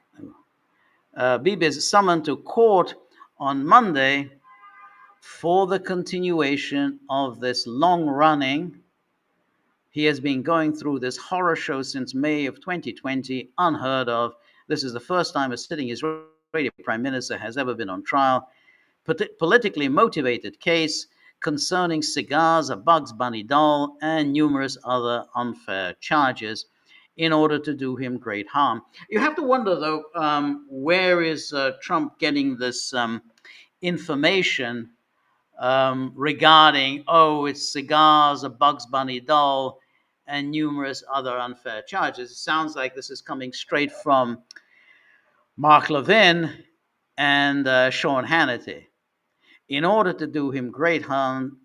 Bibi is summoned to court on Monday for the continuation of this long-running. He has been going through this horror show since May of 2020, unheard of. This is the first time a sitting Israeli prime minister has ever been on trial. Politically motivated case concerning cigars, a Bugs Bunny doll, and numerous other unfair charges in order to do him great harm. You have to wonder, though, where is Trump getting this information regarding, it's cigars, a Bugs Bunny doll, and numerous other unfair charges. It sounds like this is coming straight from Mark Levin and Sean Hannity. In order to do him great harm,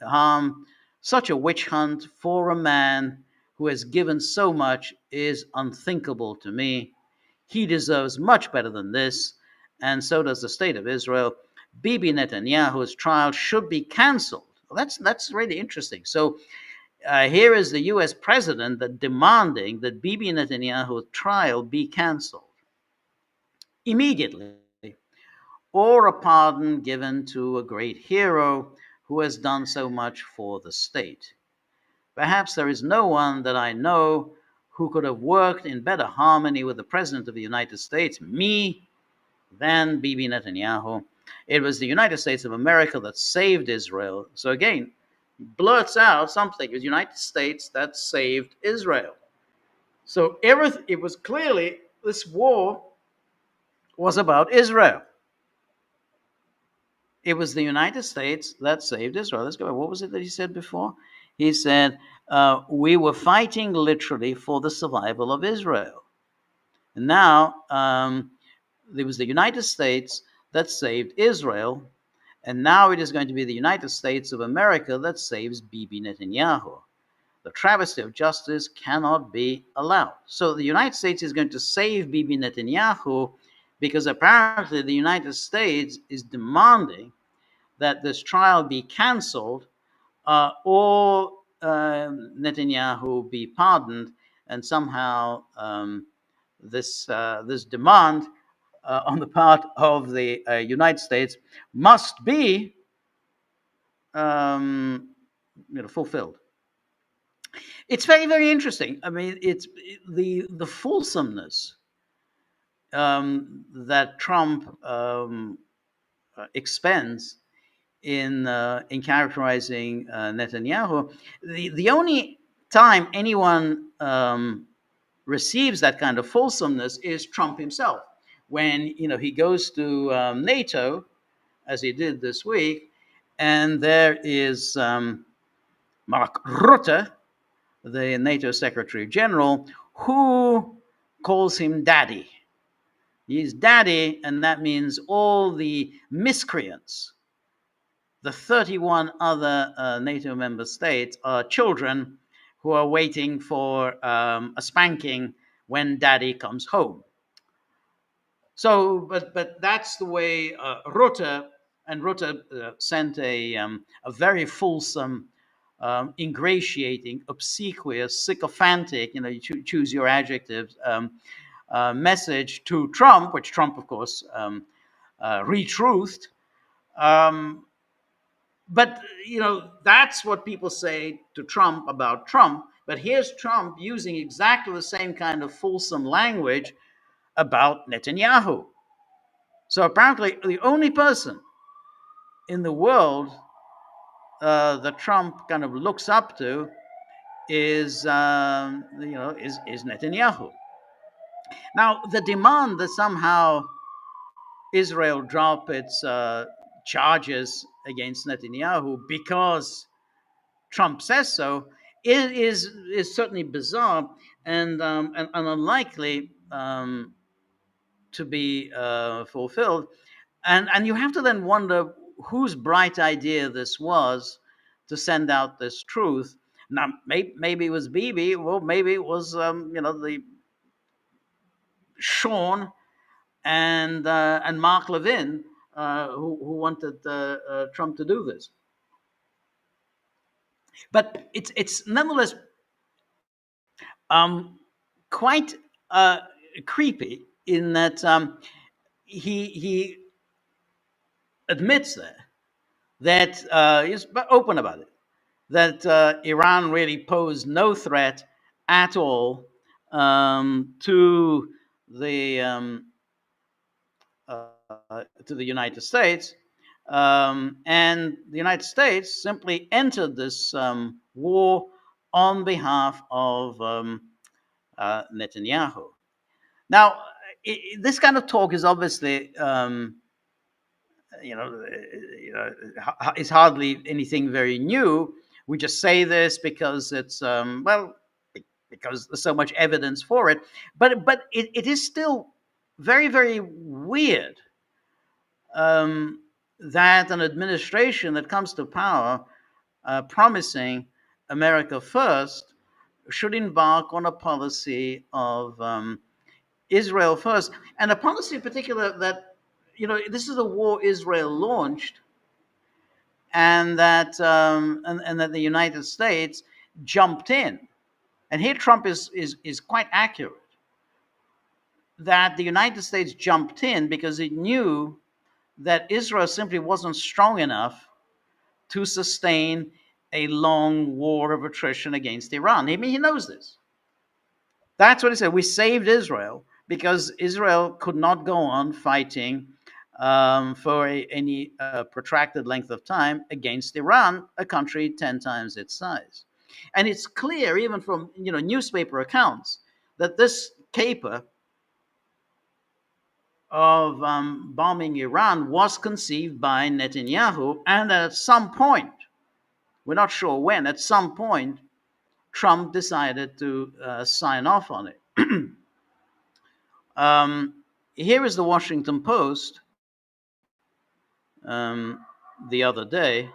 such a witch hunt for a man who has given so much is unthinkable to me. He deserves much better than this, and so does the state of Israel. Bibi Netanyahu's trial should be canceled. Well, that's really interesting. So here is the U.S. president demanding that Bibi Netanyahu's trial be canceled immediately, or a pardon given to a great hero who has done so much for the state. Perhaps there is no one that I know who could have worked in better harmony with the President of the United States, me, than Bibi Netanyahu. It was the United States of America that saved Israel. So again, blurts out something: the United States that saved Israel. So everything, it was clearly, this war was about Israel. It was the United States that saved Israel. Let's go. What was it that he said before? He said, we were fighting literally for the survival of Israel. And now it was the United States that saved Israel. And now it is going to be the United States of America that saves Bibi Netanyahu. The travesty of justice cannot be allowed. So the United States is going to save Bibi Netanyahu because apparently the United States is demanding that this trial be cancelled or Netanyahu be pardoned, and somehow this demand on the part of the United States must be fulfilled. It's very, very interesting. I mean, it's the fulsomeness that Trump expends in characterizing Netanyahu. The only time anyone receives that kind of fulsomeness is Trump himself, when he goes to NATO, as he did this week, and there is Mark Rutte, the NATO Secretary General, who calls him daddy. He's daddy, and that means all the miscreants, the 31 other NATO member states, are children who are waiting for a spanking when daddy comes home. So, but that's the way Rutte sent a very fulsome, ingratiating, obsequious, sycophantic, you choose your adjectives, message to Trump, which Trump, of course, retruthed. But that's what people say to Trump about Trump. But here's Trump using exactly the same kind of fulsome language about Netanyahu. So apparently, the only person in the world that Trump kind of looks up to is Netanyahu. Now, the demand that somehow Israel drop its charges against Netanyahu because Trump says so is certainly bizarre and unlikely to be fulfilled. And you have to then wonder whose bright idea this was to send out this truth. Now, maybe it was Bibi. Well, maybe it was the Sean and Mark Levin who wanted Trump to do this. But it's nonetheless quite creepy in that he admits that he's open about it, that Iran really posed no threat at all to the United States, and the United States simply entered this war on behalf of Netanyahu. Now, this kind of talk is obviously, it's hardly anything very new. We just say this because it's because there's so much evidence for it. But it is still very, very weird that an administration that comes to power promising America first should embark on a policy of Israel first, and a policy in particular that, this is a war Israel launched, and that and that the United States jumped in. And here Trump is quite accurate that the United States jumped in because it knew that Israel simply wasn't strong enough to sustain a long war of attrition against Iran. I mean, he knows this. That's what he said. We saved Israel because Israel could not go on fighting for any protracted length of time against Iran, a country 10 times its size. And it's clear, even from newspaper accounts, that this caper of bombing Iran was conceived by Netanyahu, and at some point, we're not sure when, at some point, Trump decided to sign off on it. Here is the Washington Post the other day,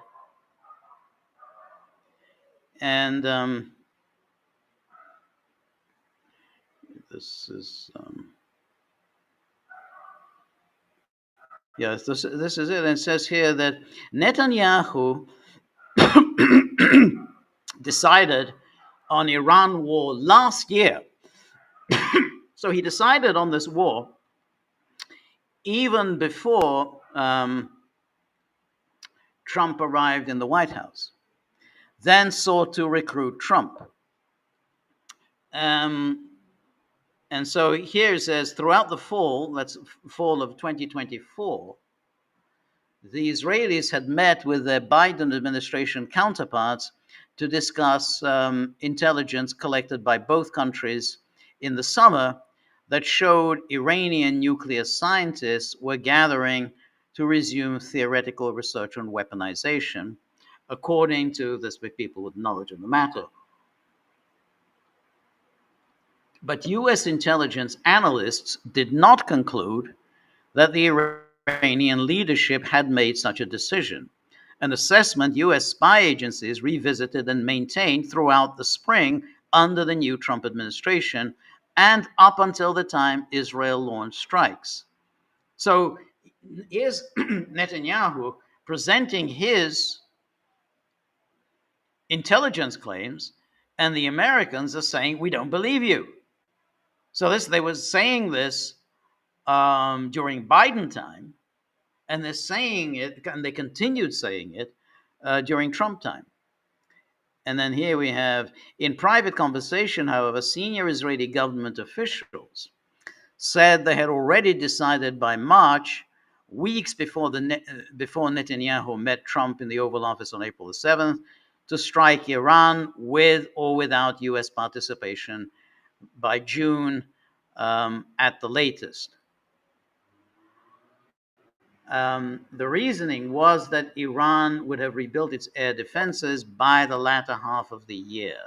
and this is yes, this is it. And it says here that Netanyahu decided on Iran war last year. So he decided on this war even before Trump arrived in the White House, then sought to recruit Trump. And so here it says, throughout the fall, that's fall of 2024, the Israelis had met with their Biden administration counterparts to discuss intelligence collected by both countries in the summer that showed Iranian nuclear scientists were gathering to resume theoretical research on weaponization, according to this people with knowledge of the matter. But US intelligence analysts did not conclude that the Iranian leadership had made such a decision, an assessment US spy agencies revisited and maintained throughout the spring under the new Trump administration and up until the time Israel launched strikes. So here's Netanyahu presenting his intelligence claims, and the Americans are saying, we don't believe you. So they were saying this during Biden time, and they're saying it, and they continued saying it during Trump time. And then here we have, in private conversation, however, senior Israeli government officials said they had already decided by March, weeks before Netanyahu met Trump in the Oval Office on April the 7th, to strike Iran with or without US participation by June at the latest. The reasoning was that Iran would have rebuilt its air defenses by the latter half of the year.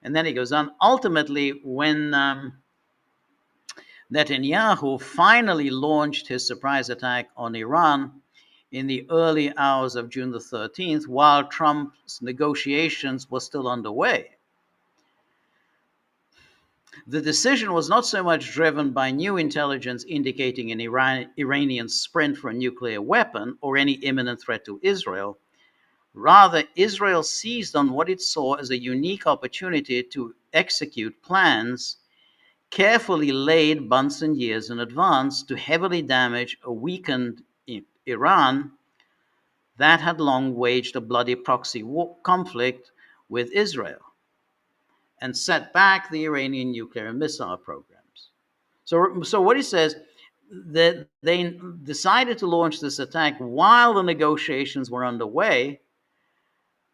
And then he goes on, ultimately, when Netanyahu finally launched his surprise attack on Iran in the early hours of June the 13th, while Trump's negotiations were still underway, the decision was not so much driven by new intelligence indicating an Iranian sprint for a nuclear weapon or any imminent threat to Israel. Rather, Israel seized on what it saw as a unique opportunity to execute plans carefully laid months and years in advance to heavily damage a weakened Iran that had long waged a bloody proxy conflict with Israel and set back the Iranian nuclear and missile programs. So what he says, that they decided to launch this attack while the negotiations were underway,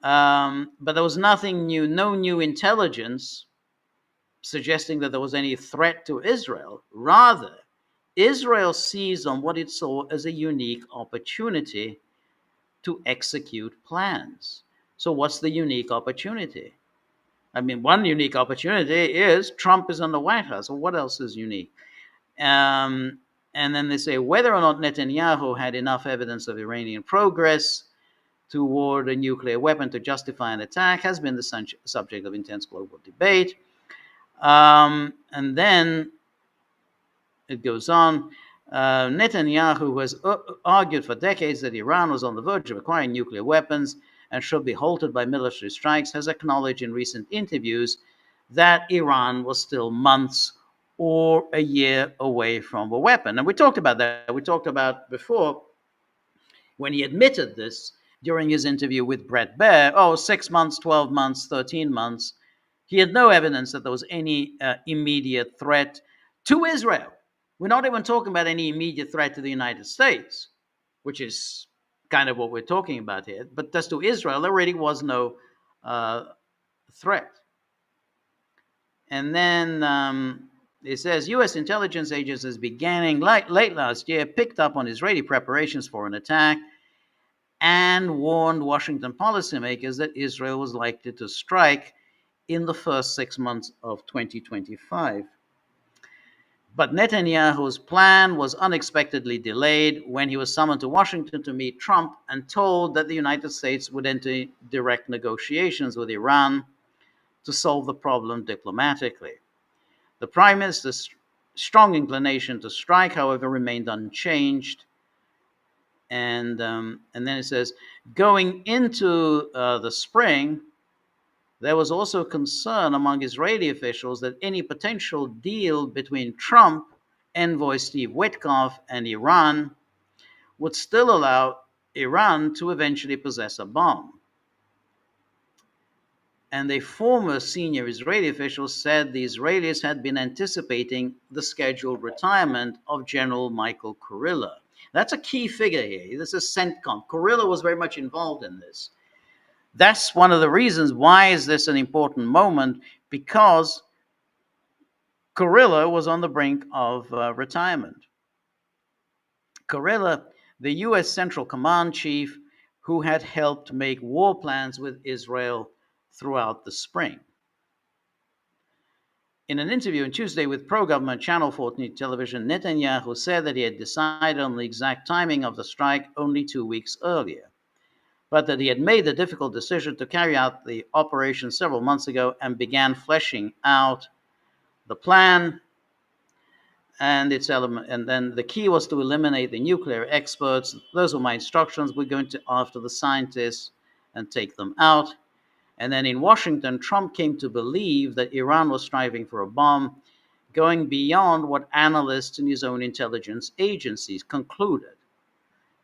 but there was nothing new, no new intelligence suggesting that there was any threat to Israel. Rather, Israel seized on what it saw as a unique opportunity to execute plans. So what's the unique opportunity? I mean, one unique opportunity is Trump is in the White House. So what else is unique? And then they say whether or not Netanyahu had enough evidence of Iranian progress toward a nuclear weapon to justify an attack has been the subject of intense global debate. And then it goes on. Netanyahu, who has argued for decades that Iran was on the verge of acquiring nuclear weapons and should be halted by military strikes, has acknowledged in recent interviews that Iran was still months or a year away from a weapon. And we talked about that. We talked about before when he admitted this during his interview with Bret Baier, 6 months, 12 months, 13 months. He had no evidence that there was any immediate threat to Israel. We're not even talking about any immediate threat to the United States, which is kind of what we're talking about here. But as to Israel, there really was no threat. And then it says U.S. intelligence agencies beginning late last year picked up on Israeli preparations for an attack and warned Washington policymakers that Israel was likely to strike in the first 6 months of 2025. But Netanyahu's plan was unexpectedly delayed when he was summoned to Washington to meet Trump and told that the United States would enter direct negotiations with Iran to solve the problem diplomatically. The Prime Minister's strong inclination to strike, however, remained unchanged. And then it says, going into the spring, there was also concern among Israeli officials that any potential deal between Trump, envoy Steve Witkoff, and Iran would still allow Iran to eventually possess a bomb. And a former senior Israeli official said the Israelis had been anticipating the scheduled retirement of General Michael Kurilla. That's a key figure here. This is CENTCOM. Kurilla was very much involved in this. That's one of the reasons why is this an important moment, because Kurilla was on the brink of retirement. Kurilla, the U.S. Central Command chief, who had helped make war plans with Israel throughout the spring. In an interview on Tuesday with pro-government Channel 14 television, Netanyahu said that he had decided on the exact timing of the strike only 2 weeks earlier, but that he had made the difficult decision to carry out the operation several months ago and began fleshing out the plan and its element. And then the key was to eliminate the nuclear experts. Those were my instructions. We're going to after the scientists and take them out. And then in Washington, Trump came to believe that Iran was striving for a bomb, going beyond what analysts in his own intelligence agencies concluded.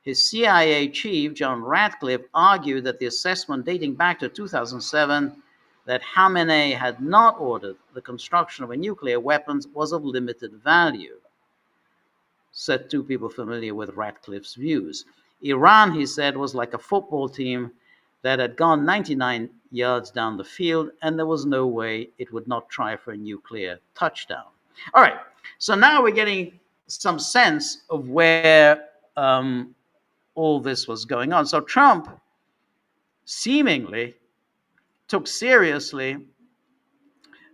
His CIA chief, John Ratcliffe, argued that the assessment dating back to 2007 that Khamenei had not ordered the construction of a nuclear weapons was of limited value, said two people familiar with Ratcliffe's views. Iran, he said, was like a football team that had gone 99 yards down the field, and there was no way it would not try for a nuclear touchdown. All right, so now we're getting some sense of where all this was going on. So Trump seemingly took seriously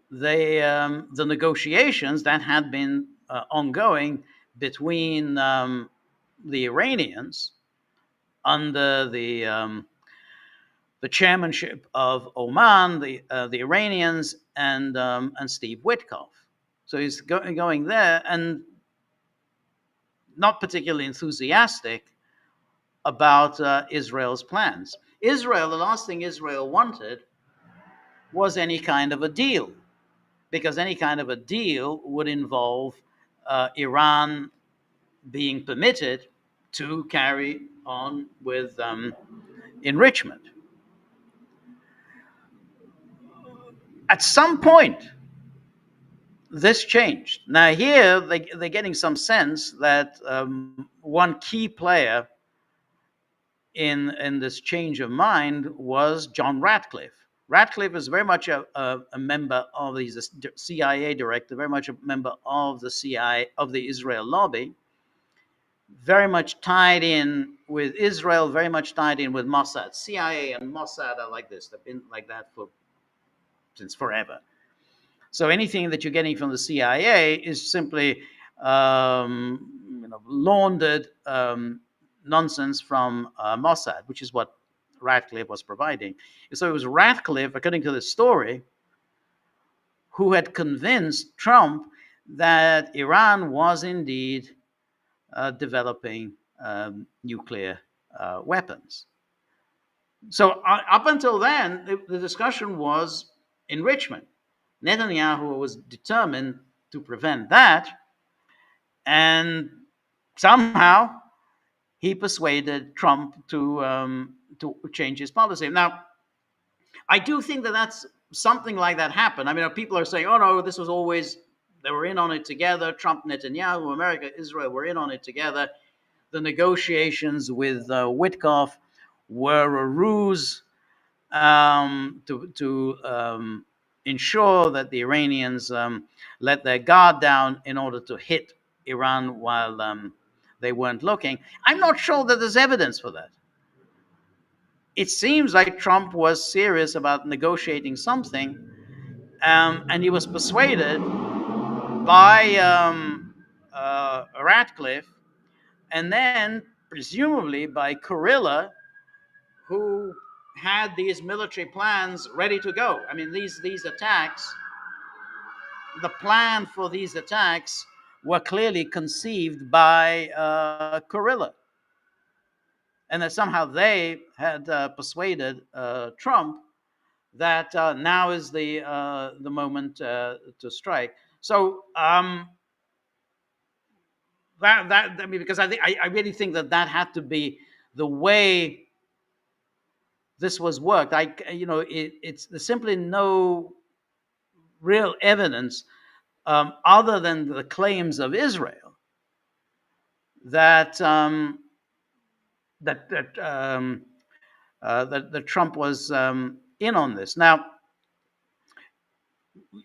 the negotiations that had been ongoing between the Iranians under the chairmanship of Oman, the Iranians, and Steve Witkoff. So he's going there and not particularly enthusiastic about Israel's plans. Israel, the last thing Israel wanted was any kind of a deal, because any kind of a deal would involve Iran being permitted to carry on with enrichment. At some point, this changed. Now here, they're getting some sense that one key player in this change of mind was John Ratcliffe. Ratcliffe is very much a member of the CIA director, very much a member of the CIA, of the Israel lobby, very much tied in with Israel, very much tied in with Mossad. CIA and Mossad are like this. They've been like that since forever. So anything that you're getting from the CIA is simply laundered nonsense from Mossad, which is what Ratcliffe was providing. So it was Ratcliffe, according to the story, who had convinced Trump that Iran was indeed developing nuclear weapons. So up until then, the discussion was enrichment. Netanyahu was determined to prevent that, and somehow he persuaded Trump to change his policy. Now, I do think that that's something like that happened. I mean, people are saying, "Oh no, this was always They were in on it together. Trump, Netanyahu, America, Israel were in on it together. The negotiations with Witkoff were a ruse to ensure that the Iranians let their guard down in order to hit Iran while they weren't looking. I'm not sure that there's evidence for that. It seems like Trump was serious about negotiating something, and he was persuaded by Ratcliffe, and then presumably by Kurilla, who had these military plans ready to go. I mean, these attacks, the plan for these attacks were clearly conceived by Kurilla, and that somehow they had persuaded Trump that now is the moment to strike. So that I mean, because I really think that had to be the way this was worked. There's simply no real evidence other than the claims of Israel that that Trump was in on this. Now,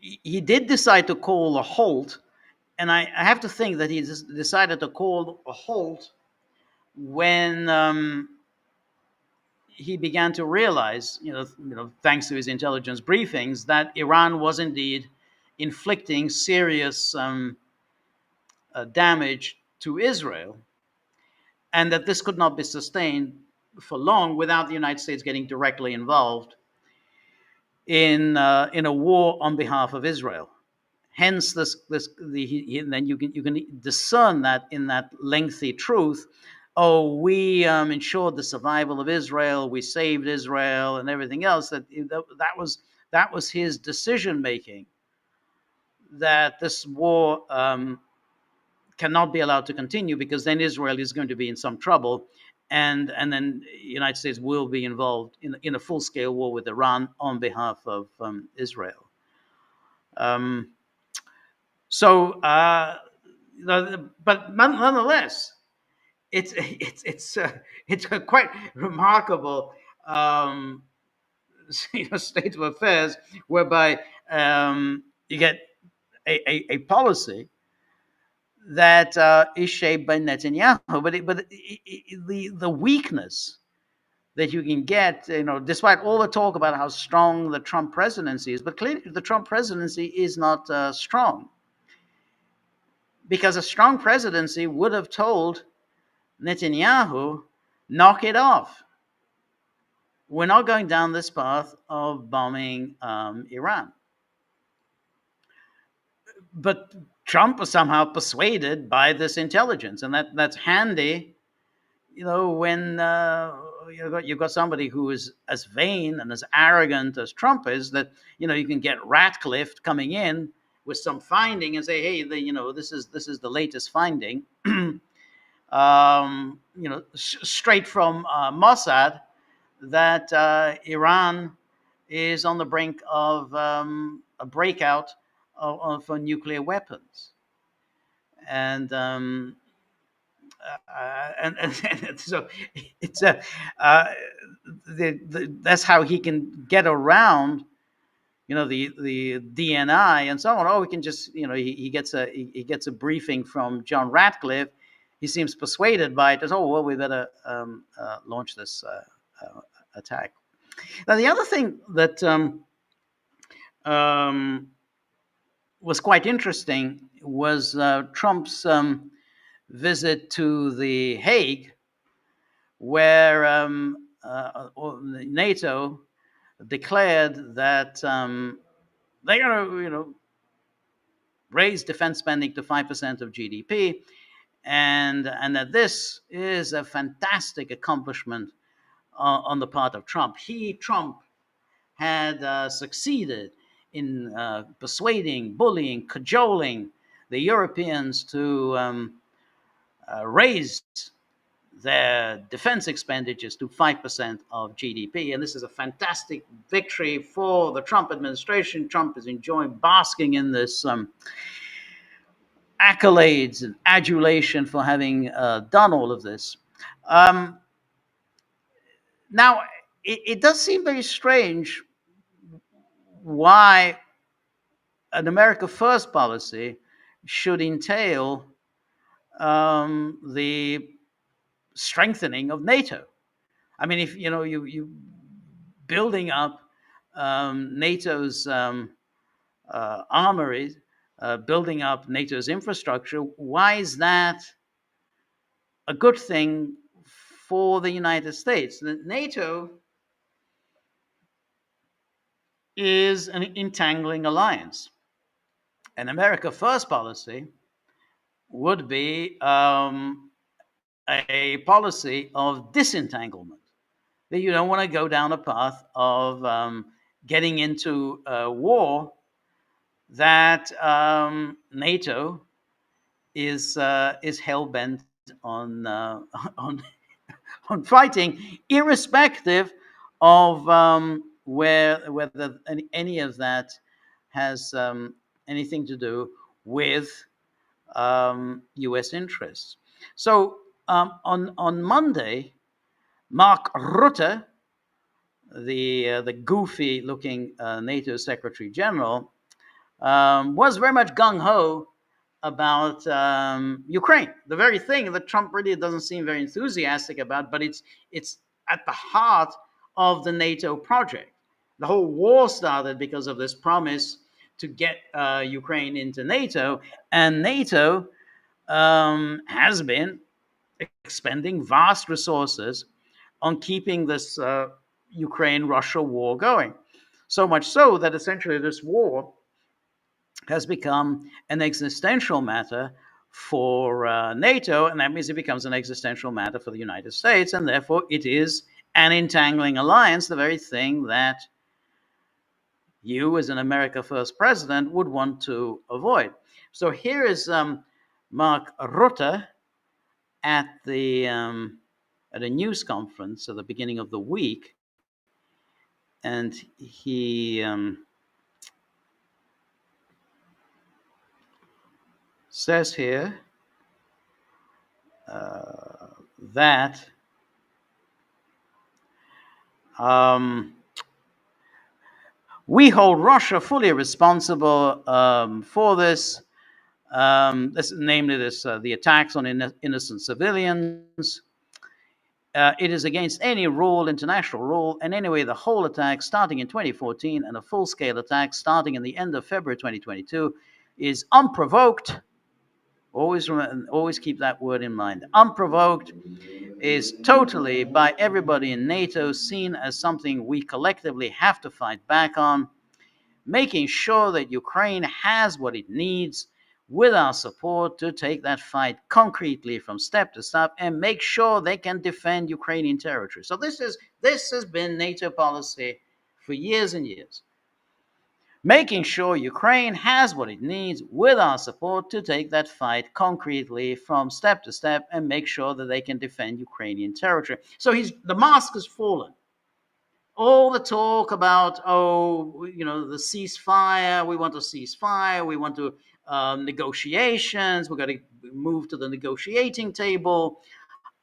he did decide to call a halt, and I have to think that he decided to call a halt when he began to realize, thanks to his intelligence briefings, that Iran was indeed inflicting serious damage to Israel, and that this could not be sustained for long without the United States getting directly involved in a war on behalf of Israel. Hence, then you can discern that in that lengthy truth. Oh, we ensured the survival of Israel, we saved Israel, and everything else. That was his decision making. That this war cannot be allowed to continue, because then Israel is going to be in some trouble, and then the United States will be involved in a full scale war with Iran on behalf of Israel. But nonetheless, it's a quite remarkable state of affairs, whereby you get a policy that is shaped by Netanyahu, but the weakness that you can get, despite all the talk about how strong the Trump presidency is, but clearly the Trump presidency is not strong. Because a strong presidency would have told Netanyahu, knock it off. We're not going down this path of bombing Iran. But Trump was somehow persuaded by this intelligence, and that's handy, when you've got somebody who is as vain and as arrogant as Trump is, that you can get Ratcliffe coming in with some finding and say, hey, this is the latest finding, straight from Mossad, that Iran is on the brink of a breakout for nuclear weapons, and so it's that's how he can get around the DNI and so on. Oh, we can just he gets a briefing from John Ratcliffe. He seems persuaded by it. Oh, well, we better launch this attack. Now, the other thing that was quite interesting was Trump's visit to the Hague, where NATO declared that they're going to raise defense spending to 5% of GDP, and that this is a fantastic accomplishment on the part of Trump. Trump had succeeded in persuading, bullying, cajoling the Europeans to raise their defense expenditures to 5% of GDP. And this is a fantastic victory for the Trump administration. Trump is basking in this accolades and adulation for having done all of this. Um, Now, it does seem very strange why an America First policy should entail the strengthening of NATO. I mean, if you building up NATO's armories, building up NATO's infrastructure, why is that a good thing for the United States? NATO is an entangling alliance. An America First policy would be a policy of disentanglement. That you don't want to go down a path of getting into a war that NATO is hell bent on on on fighting, irrespective of whether any of that has anything to do with U.S. interests. So on Monday, Mark Rutte, the goofy looking NATO Secretary General, was very much gung ho about Ukraine, the very thing that Trump really doesn't seem very enthusiastic about, but it's at the heart of the NATO project. The whole war started because of this promise to get Ukraine into NATO, and NATO has been expending vast resources on keeping this Ukraine-Russia war going. So much so that essentially this war has become an existential matter for NATO, and that means it becomes an existential matter for the United States, and therefore it is an entangling alliance, the very thing that you, as an America First president, would want to avoid. So here is Mark Rutte at at a news conference at the beginning of the week, and he says here that we hold Russia fully responsible for this. Namely, the attacks on innocent civilians. It is against any rule, international rule, and anyway, the whole attack starting in 2014 and a full-scale attack starting in the end of February 2022 is unprovoked. Always keep that word in mind. Unprovoked is totally, by everybody in NATO, seen as something we collectively have to fight back on, making sure that Ukraine has what it needs with our support to take that fight concretely from step to step and make sure they can defend Ukrainian territory. So this has been NATO policy for years and years. Making sure Ukraine has what it needs with our support to take that fight concretely from step to step and make sure that they can defend Ukrainian territory. So the mask has fallen. All the talk about, the ceasefire, we want a ceasefire, we want to negotiations, we've got to move to the negotiating table.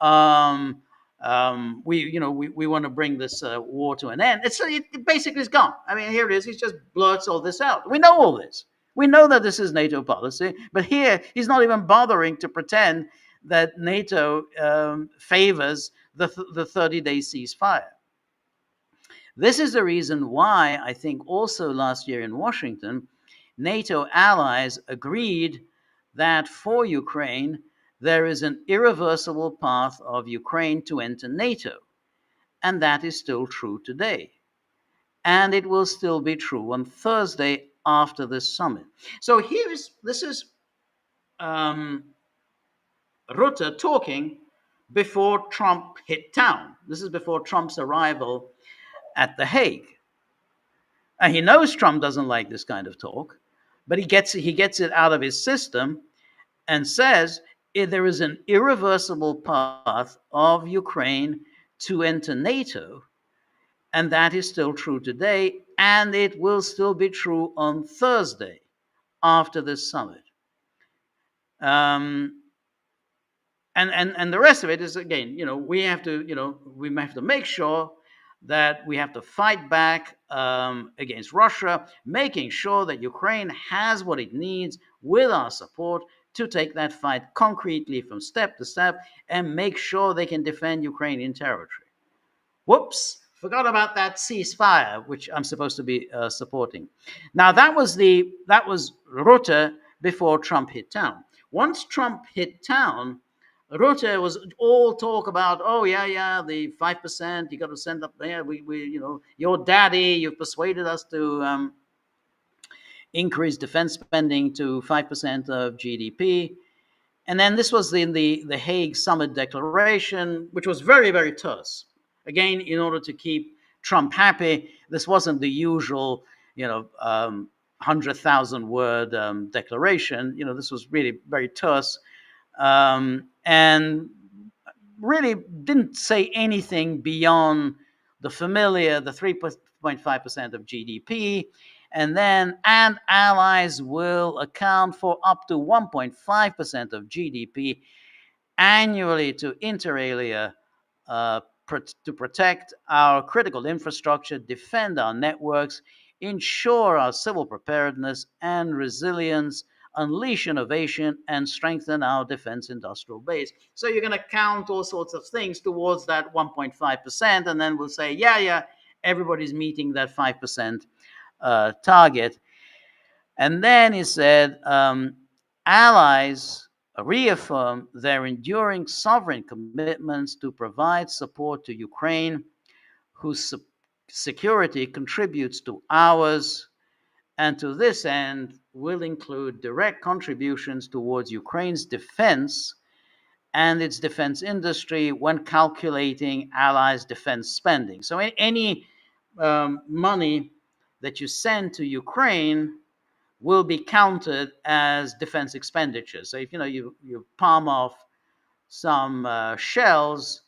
We want to bring this war to an end. It basically is gone. I mean, here it is. He just blurts all this out. We know all this. We know that this is NATO policy, but here he's not even bothering to pretend that NATO favors the 30-day ceasefire. This is the reason why I think also last year in Washington, NATO allies agreed that for Ukraine, there is an irreversible path of Ukraine to enter NATO. And that is still true today. And it will still be true on Thursday after this summit. So this is Rutte talking before Trump hit town. This is before Trump's arrival at The Hague. And he knows Trump doesn't like this kind of talk, but he gets it out of his system and says there is an irreversible path of Ukraine to enter NATO, and that is still true today, and it will still be true on Thursday after this summit. Um, and the rest of it is, again, we have to make sure that we have to fight back against Russia, making sure that Ukraine has what it needs with our support to take that fight concretely from step to step and make sure they can defend Ukrainian territory. Whoops, forgot about that ceasefire, which I'm supposed to be supporting. Now that was Rutte before Trump hit town. Once Trump hit town, Rutte was all talk about, oh yeah, the 5%, you got to send up there. We your daddy, you've persuaded us to increase defense spending to 5% of GDP. And then this was in the Hague Summit Declaration, which was very, very terse. Again, in order to keep Trump happy, this wasn't the usual, 100,000 word declaration. This was really very terse, and really didn't say anything beyond the familiar, the 3.5% of GDP, and allies will account for up to 1.5% of GDP annually to inter alia, to protect our critical infrastructure, defend our networks, ensure our civil preparedness and resilience, unleash innovation, and strengthen our defense industrial base. So you're going to count all sorts of things towards that 1.5%, and then we'll say, yeah, everybody's meeting that 5% target. And then he said, allies reaffirm their enduring sovereign commitments to provide support to Ukraine, whose security contributes to ours, and to this end will include direct contributions towards Ukraine's defense and its defense industry when calculating allies' defense spending. So any money that you send to Ukraine will be counted as defense expenditures. So if you palm off some shells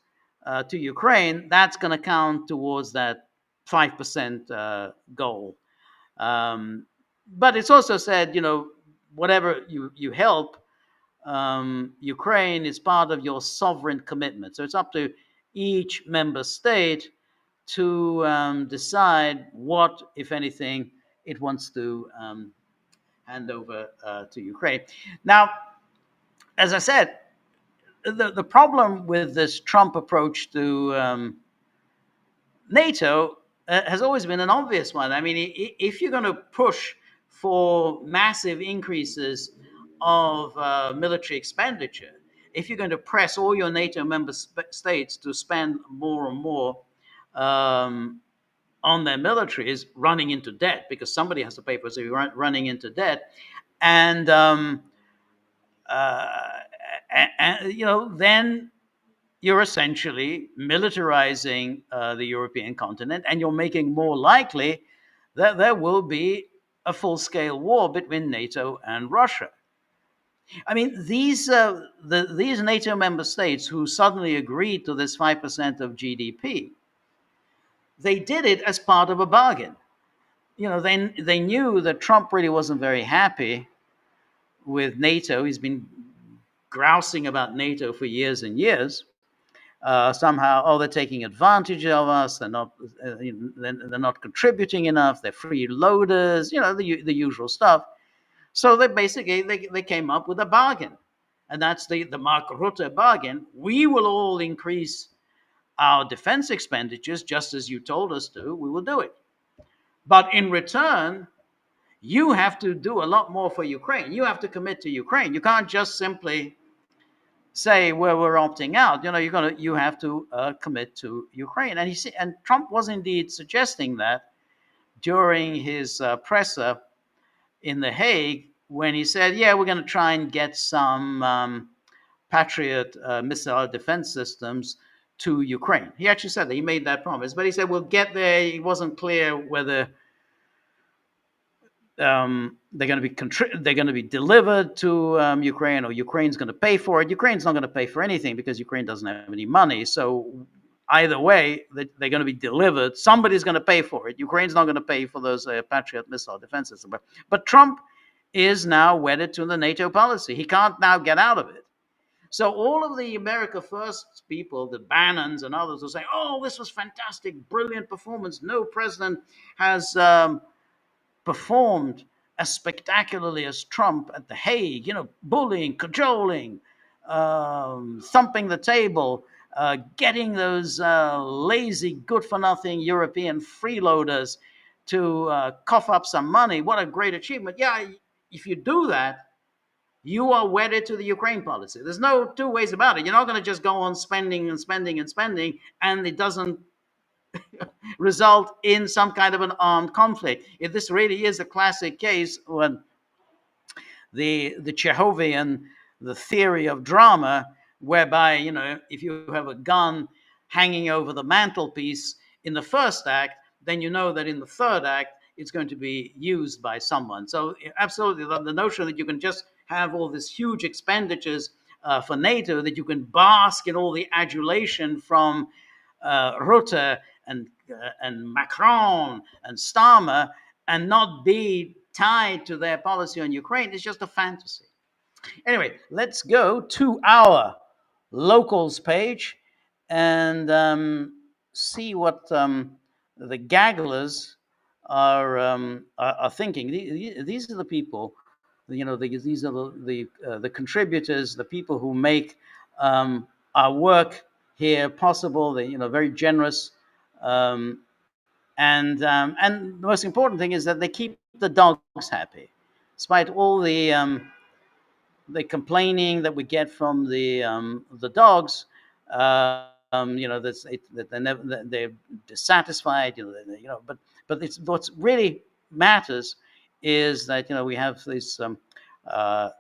to Ukraine, that's going to count towards that 5% goal. But it's also said, whatever you help Ukraine is part of your sovereign commitment. So it's up to each member state to decide what, if anything, it wants to hand over to Ukraine. Now, as I said, the problem with this Trump approach to NATO has always been an obvious one. I mean, if you're going to push for massive increases of military expenditure, if you're going to press all your NATO member states to spend more and more on their militaries, running into debt, because somebody has to pay for it, so you're running into debt, and then you're essentially militarizing the European continent, and you're making more likely that there will be a full-scale war between NATO and Russia. I mean, these NATO member states who suddenly agreed to this 5% of GDP, they did it as part of a bargain. They knew that Trump really wasn't very happy with NATO. He's been grousing about NATO for years and years. Somehow, they're taking advantage of us. They're not contributing enough. They're freeloaders. The usual stuff. So they came up with a bargain, and that's the Mark Rutte bargain. We will all increase our defense expenditures just as you told us to. We will do it, but in return, you have to do a lot more for Ukraine. You have to commit to Ukraine. You can't just simply say, well, we're opting out. You have to commit to Ukraine. And Trump was indeed suggesting that during his presser in The Hague, when he said, yeah, we're going to try and get some Patriot missile defense systems to Ukraine. He actually said that. He made that promise. But he said, we'll get there. It wasn't clear whether they're going to be delivered to Ukraine, or Ukraine's going to pay for it. Ukraine's not going to pay for anything because Ukraine doesn't have any money. So either way, they're going to be delivered. Somebody's going to pay for it. Ukraine's not going to pay for those Patriot missile defense systems. But Trump is now wedded to the NATO policy. He can't now get out of it. So all of the America First people, the Bannons and others, will say, "Oh, this was fantastic, brilliant performance. No president has performed as spectacularly as Trump at The Hague. Bullying, cajoling, thumping the table, getting those lazy, good-for-nothing European freeloaders to cough up some money. What a great achievement!" Yeah, if you do that, you are wedded to the Ukraine policy. There's no two ways about it. You're not going to just go on spending and spending and spending, and it doesn't result in some kind of an armed conflict. If this really is a classic case when the Chekhovian, the theory of drama, whereby if you have a gun hanging over the mantelpiece in the first act, then you know that in the third act it's going to be used by someone. So absolutely, the notion that you can just have all these huge expenditures for NATO, that you can bask in all the adulation from Rutte and Macron and Starmer and not be tied to their policy on Ukraine is just a fantasy. Anyway, let's go to our locals page and see what the Gagglers are thinking. These are the people, these are the contributors, the people who make our work here possible. They're very generous, and the most important thing is that they keep the dogs happy, despite all the complaining that we get from the dogs. That they're dissatisfied. But what's really matters is that we have this our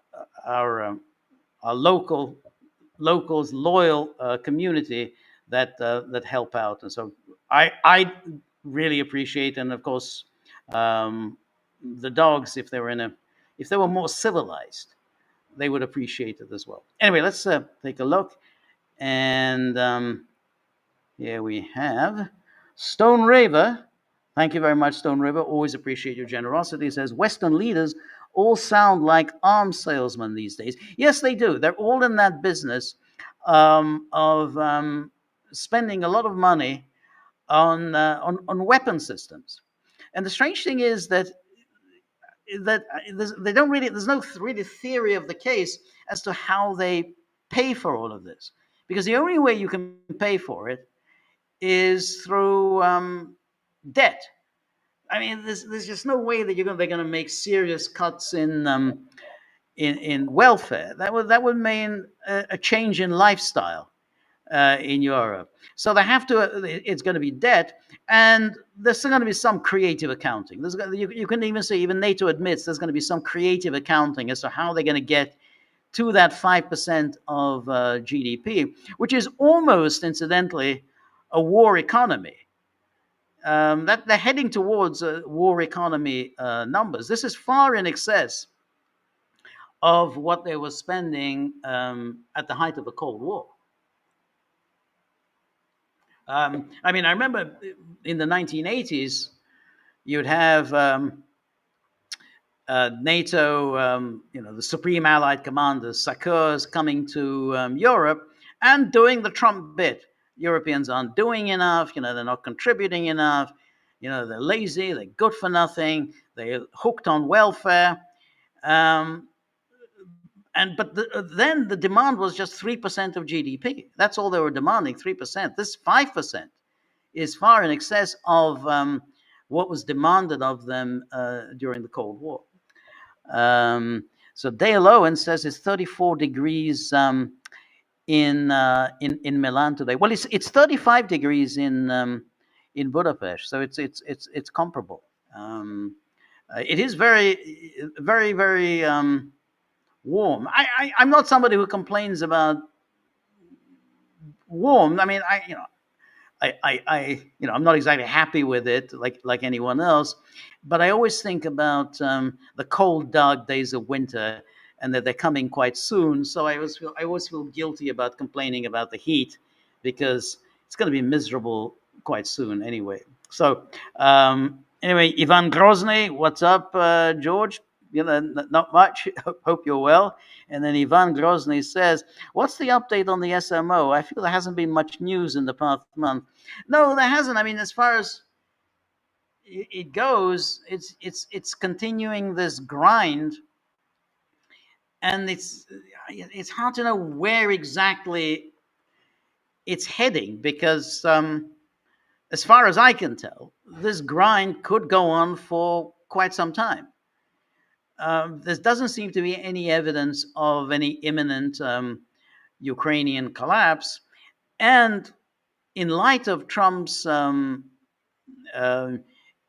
locals loyal community that help out, and so I really appreciate, and of course the dogs, if they were more civilized, they would appreciate it as well. Anyway, let's take a look. And here we have Stone Raver. Thank you very much, Stone River. Always appreciate your generosity. It says, Western leaders all sound like arms salesmen these days. Yes, they do. They're all in that business of spending a lot of money on weapon systems. And the strange thing is that they don't really, there's no really theory of the case as to how they pay for all of this. Because the only way you can pay for it is through debt. I mean, there's just no way that they're going to make serious cuts in welfare. That would mean a change in lifestyle in Europe. So they have to. It's going to be debt, and there's going to be some creative accounting. You can even say, even NATO admits there's going to be some creative accounting as to how they're going to get to that 5% of GDP, which is almost, incidentally, a war economy. That they're heading towards war economy numbers. This is far in excess of what they were spending at the height of the Cold War. I mean, I remember in the 1980s, you'd have NATO, the Supreme Allied Commanders, SACEURs, coming to Europe and doing the Trump bit. Europeans aren't doing enough, they're not contributing enough, they're lazy, they're good for nothing, they're hooked on welfare. Then the demand was just 3% of GDP. That's all they were demanding, 3%. This 5% is far in excess of what was demanded of them during the Cold War. So Dale Owen says it's 34 degrees in Milan today. Well, it's 35 degrees in Budapest, so it's comparable. It is very, very, very warm. I'm not somebody who complains about warm. I mean, I'm not exactly happy with it like anyone else, but I always think about the cold, dark days of winter, and that they're coming quite soon. So I always feel guilty about complaining about the heat, because it's going to be miserable quite soon anyway. So anyway, Ivan Grozny, what's up, George? not much. Hope you're well. And then Ivan Grozny says, what's the update on the SMO? I feel there hasn't been much news in the past month. No, there hasn't. I mean, as far as it goes, it's continuing this grind, and it's hard to know where exactly it's heading, because as far as I can tell, this grind could go on for quite some time. There doesn't seem to be any evidence of any imminent Ukrainian collapse. And in light of Trump's uh,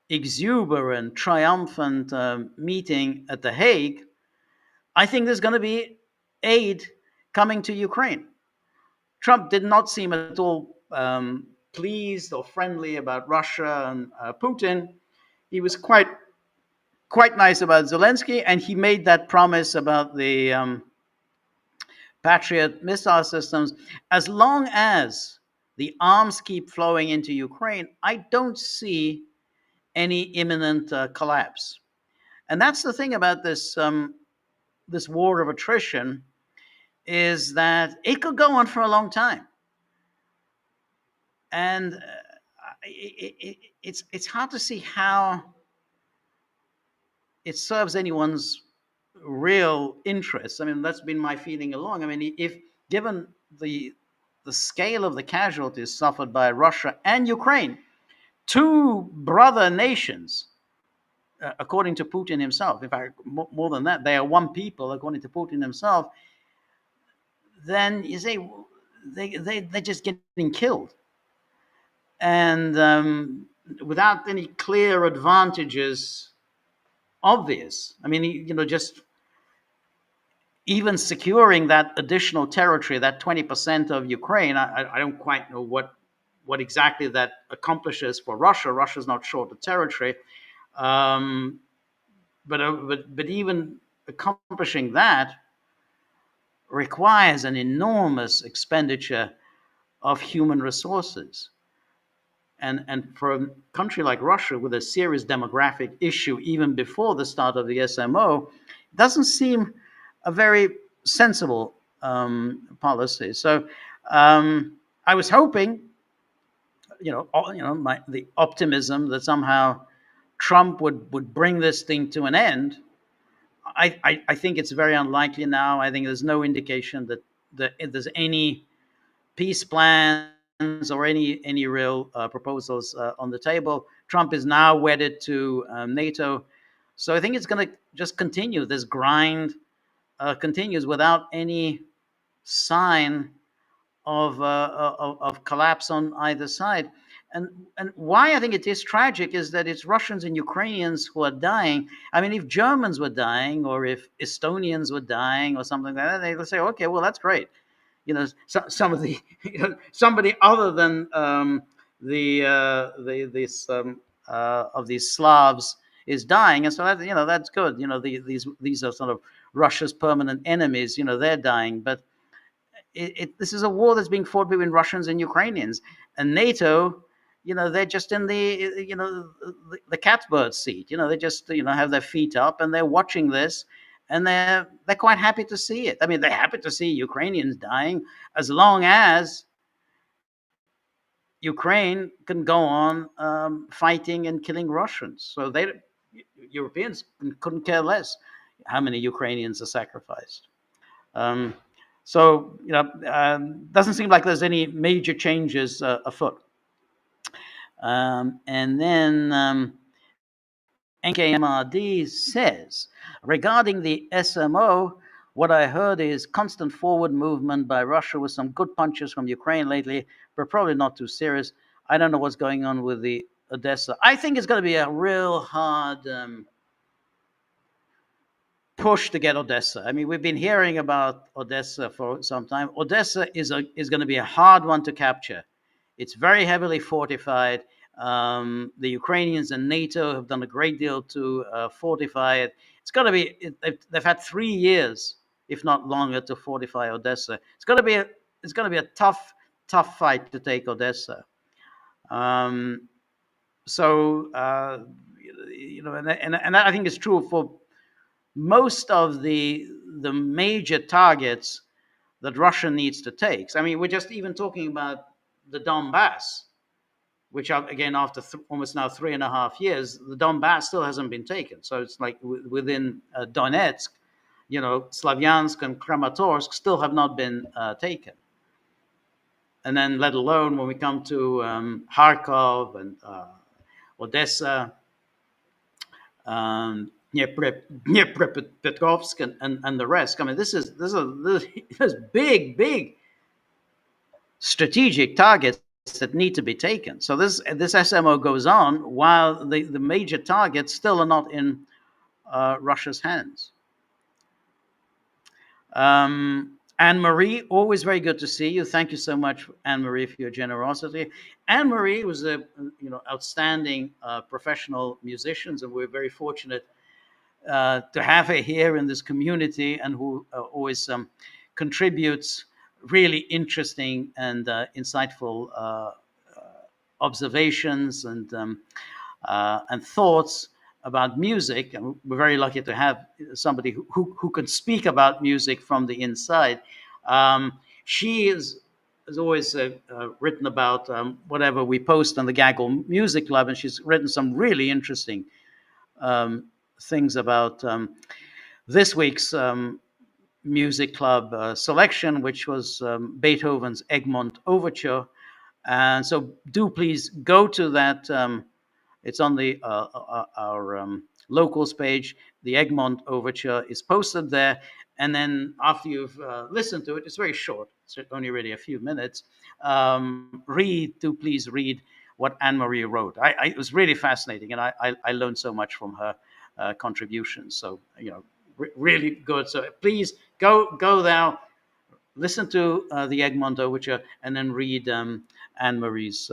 exuberant, triumphant meeting at The Hague, I think there's going to be aid coming to Ukraine. Trump did not seem at all pleased or friendly about Russia and Putin. He was quite nice about Zelensky, and he made that promise about the Patriot missile systems. As long as the arms keep flowing into Ukraine, I don't see any imminent collapse. And that's the thing about this war of attrition, is that it could go on for a long time. And it's hard to see how it serves anyone's real interests. I mean, that's been my feeling along. I mean, if given the scale of the casualties suffered by Russia and Ukraine, two brother nations, according to Putin himself, in fact, more than that, they are one people, according to Putin himself, then you say they're just getting killed. And without any clear advantages obvious. I mean, just even securing that additional territory, that 20% of Ukraine, I don't quite know what exactly that accomplishes for Russia. Russia's not short of territory. But even accomplishing that requires an enormous expenditure of human resources. And for a country like Russia, with a serious demographic issue even before the start of the SMO, it doesn't seem a very sensible policy. So I was hoping, the optimism that somehow Trump would bring this thing to an end. I think it's very unlikely now. I think there's no indication that there's any peace plans or any real proposals on the table. Trump is now wedded to NATO, so I think it's going to just continue. This grind continues without any sign of collapse on either side. And why I think it is tragic is that it's Russians and Ukrainians who are dying. I mean, if Germans were dying, or if Estonians were dying, or something like that, they would say, okay, well, that's great. Some of the somebody other than of these Slavs is dying, and so that's good. These are sort of Russia's permanent enemies. They're dying, but this is a war that's being fought between Russians and Ukrainians, and NATO. They're just in the catbird seat. They just have their feet up and they're watching this, and they're quite happy to see it. I mean, they're happy to see Ukrainians dying as long as Ukraine can go on fighting and killing Russians. So Europeans couldn't care less how many Ukrainians are sacrificed. So doesn't seem like there's any major changes afoot. And then NKMRD says, regarding the SMO, what I heard is constant forward movement by Russia with some good punches from Ukraine lately, but probably not too serious. I don't know what's going on with the Odessa. I think it's going to be a real hard push to get Odessa. I mean, we've been hearing about Odessa for some time. Odessa is going to be a hard one to capture. It's very heavily fortified. The Ukrainians and NATO have done a great deal to fortify it. It's going to be. They've had 3 years, if not longer, to fortify Odessa. It's going to be a tough fight to take Odessa. So and I think it's true for most of the major targets that Russia needs to take. I mean, we're just even talking about the Donbass, which again, after almost now 3.5 years, the Donbass still hasn't been taken. So it's like within Donetsk, Slavyansk and Kramatorsk still have not been taken. And then, let alone when we come to Kharkov and Odessa, Dnipropetrovsk, and the rest. I mean, this is big strategic targets that need to be taken. So this SMO goes on while the major targets still are not in Russia's hands. Anne-Marie, always very good to see you. Thank you so much, Anne-Marie, for your generosity. Anne-Marie was a outstanding professional musician, and we're very fortunate to have her here in this community, and who always contributes really interesting and insightful observations and thoughts about music. And we're very lucky to have somebody who can speak about music from the inside. She has always written about whatever we post on the Gaggle Music Club, and she's written some really interesting things about this week's music club selection, which was Beethoven's Egmont Overture. And so do please go to that. It's on the our locals page. The Egmont Overture is posted there. And then after you've listened to it, it's very short. It's only really a few minutes. Please read what Anne-Marie wrote. It was really fascinating, and I learned so much from her contributions. So, really good. So please go there, listen to the Egmont Overture, and then read Anne-Marie's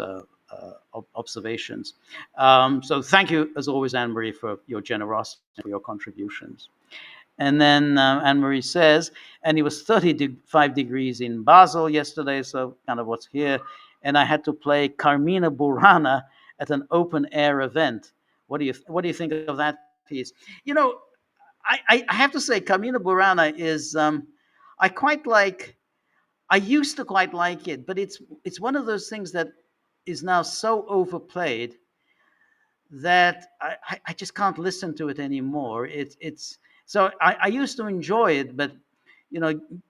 observations. So thank you, as always, Anne-Marie, for your generosity, for your contributions. And then Anne-Marie says, and it was 35 degrees in Basel yesterday, so kind of what's here. And I had to play Carmina Burana at an open air event. What do you think of that piece? I have to say, Carmina Burana is I quite like. I used to quite like it, but it's one of those things that is now so overplayed that I just can't listen to it anymore. It's so I used to enjoy it, but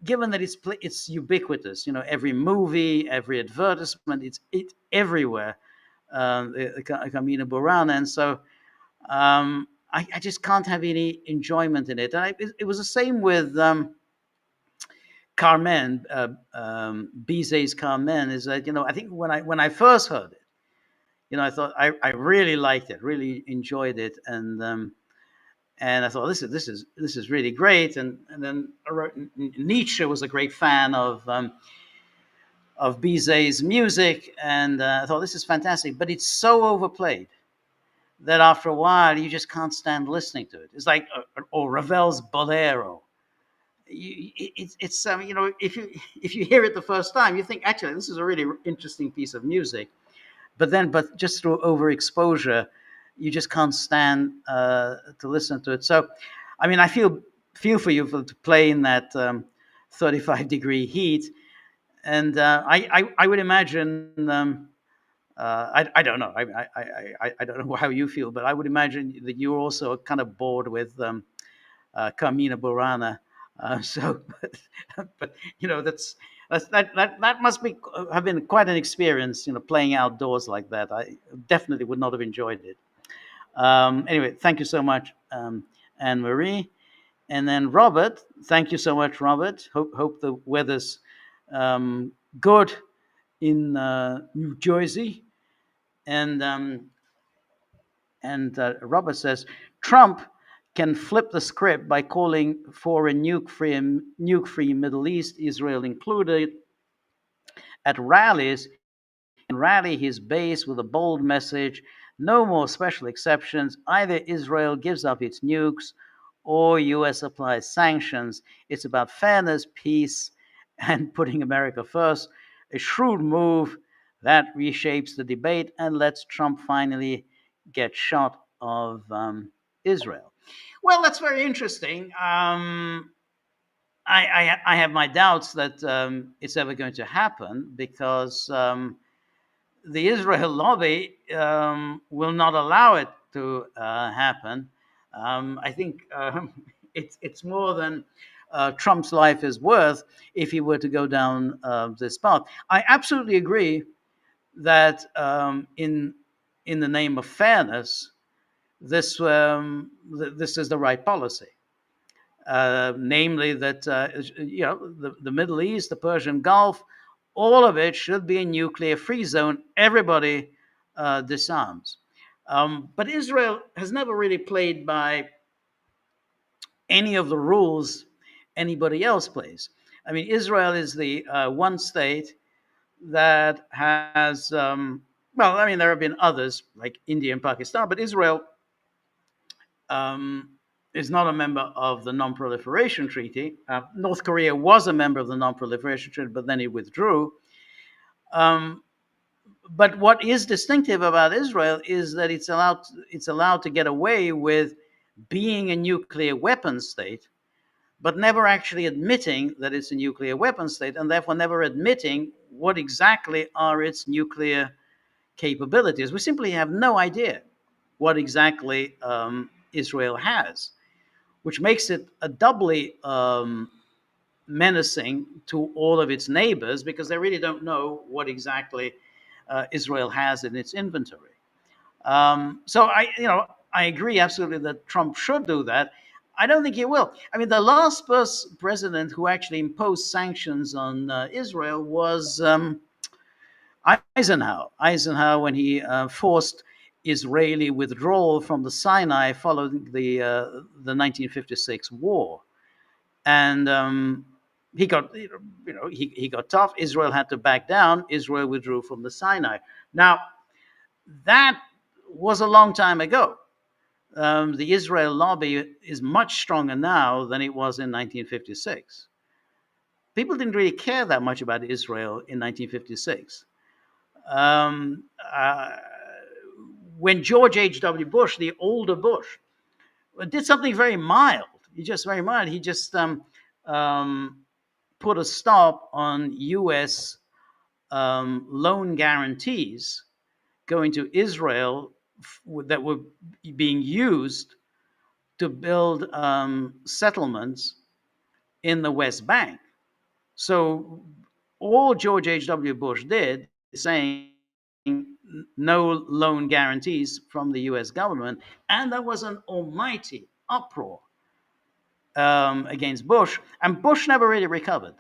given that it's ubiquitous, every movie, every advertisement, it's everywhere. Carmina Burana, and so I just can't have any enjoyment in it. And it was the same with Carmen, Bizet's Carmen. Is that I think when I first heard it, I thought I really liked it, really enjoyed it, and I thought this is really great. And then I wrote, Nietzsche was a great fan of Bizet's music, and I thought this is fantastic. But it's so overplayed that after a while you just can't stand listening to it. It's like or Ravel's Bolero. It's if you hear it the first time, you think actually this is a really interesting piece of music, but just through overexposure, you just can't stand to listen to it. So, I mean, I feel for you to play in that 35-degree heat, and I would imagine. I don't know. I don't know how you feel, but I would imagine that you're also kind of bored with Carmina Burana. But that must have been quite an experience, playing outdoors like that. I definitely would not have enjoyed it. Anyway, thank you so much, Anne-Marie. And then Robert, thank you so much, Robert. Hope the weather's good in New Jersey. And Robert says Trump can flip the script by calling for a nuke-free Middle East, Israel included, at rallies, and rally his base with a bold message: no more special exceptions. Either Israel gives up its nukes or US applies sanctions. It's about fairness, peace, and putting America first. A shrewd move that reshapes the debate and lets Trump finally get shot of Israel. Well, that's very interesting. I have my doubts that it's ever going to happen because the Israel lobby will not allow it to happen. I think it's more than Trump's life is worth if he were to go down this path. I absolutely agree that in the name of fairness, this is the right policy. Namely, that the Middle East, the Persian Gulf, all of it should be a nuclear-free zone. Everybody disarms. But Israel has never really played by any of the rules anybody else plays. I mean, Israel is the one state that has, well, I mean, there have been others like India and Pakistan, but Israel um, is not a member of the Non-Proliferation Treaty. North Korea was a member of the Non-Proliferation Treaty, but then it withdrew. Um, but what is distinctive about Israel is that it's allowed to get away with being a nuclear weapon state, but never actually admitting that it's a nuclear weapon state, and therefore never admitting what exactly are its nuclear capabilities. We simply have no idea what exactly Israel has, which makes it a doubly menacing to all of its neighbors because they really don't know what exactly Israel has in its inventory. So I agree absolutely that Trump should do that. I don't think he will. I mean, the last president who actually imposed sanctions on Israel was Eisenhower. Eisenhower, when he forced Israeli withdrawal from the Sinai following the 1956 war, and he got he got tough. Israel had to back down. Israel withdrew from the Sinai. Now that was a long time ago. The Israel lobby is much stronger now than it was in 1956. People didn't really care that much about Israel in 1956. Um, uh, when George H.W. Bush, the older Bush, did something very mild, he just um, put a stop on U.S. Loan guarantees going to Israel that were being used to build settlements in the West Bank. So all George H.W. Bush did is saying no loan guarantees from the U.S. government, and there was an almighty uproar against Bush, and Bush never really recovered.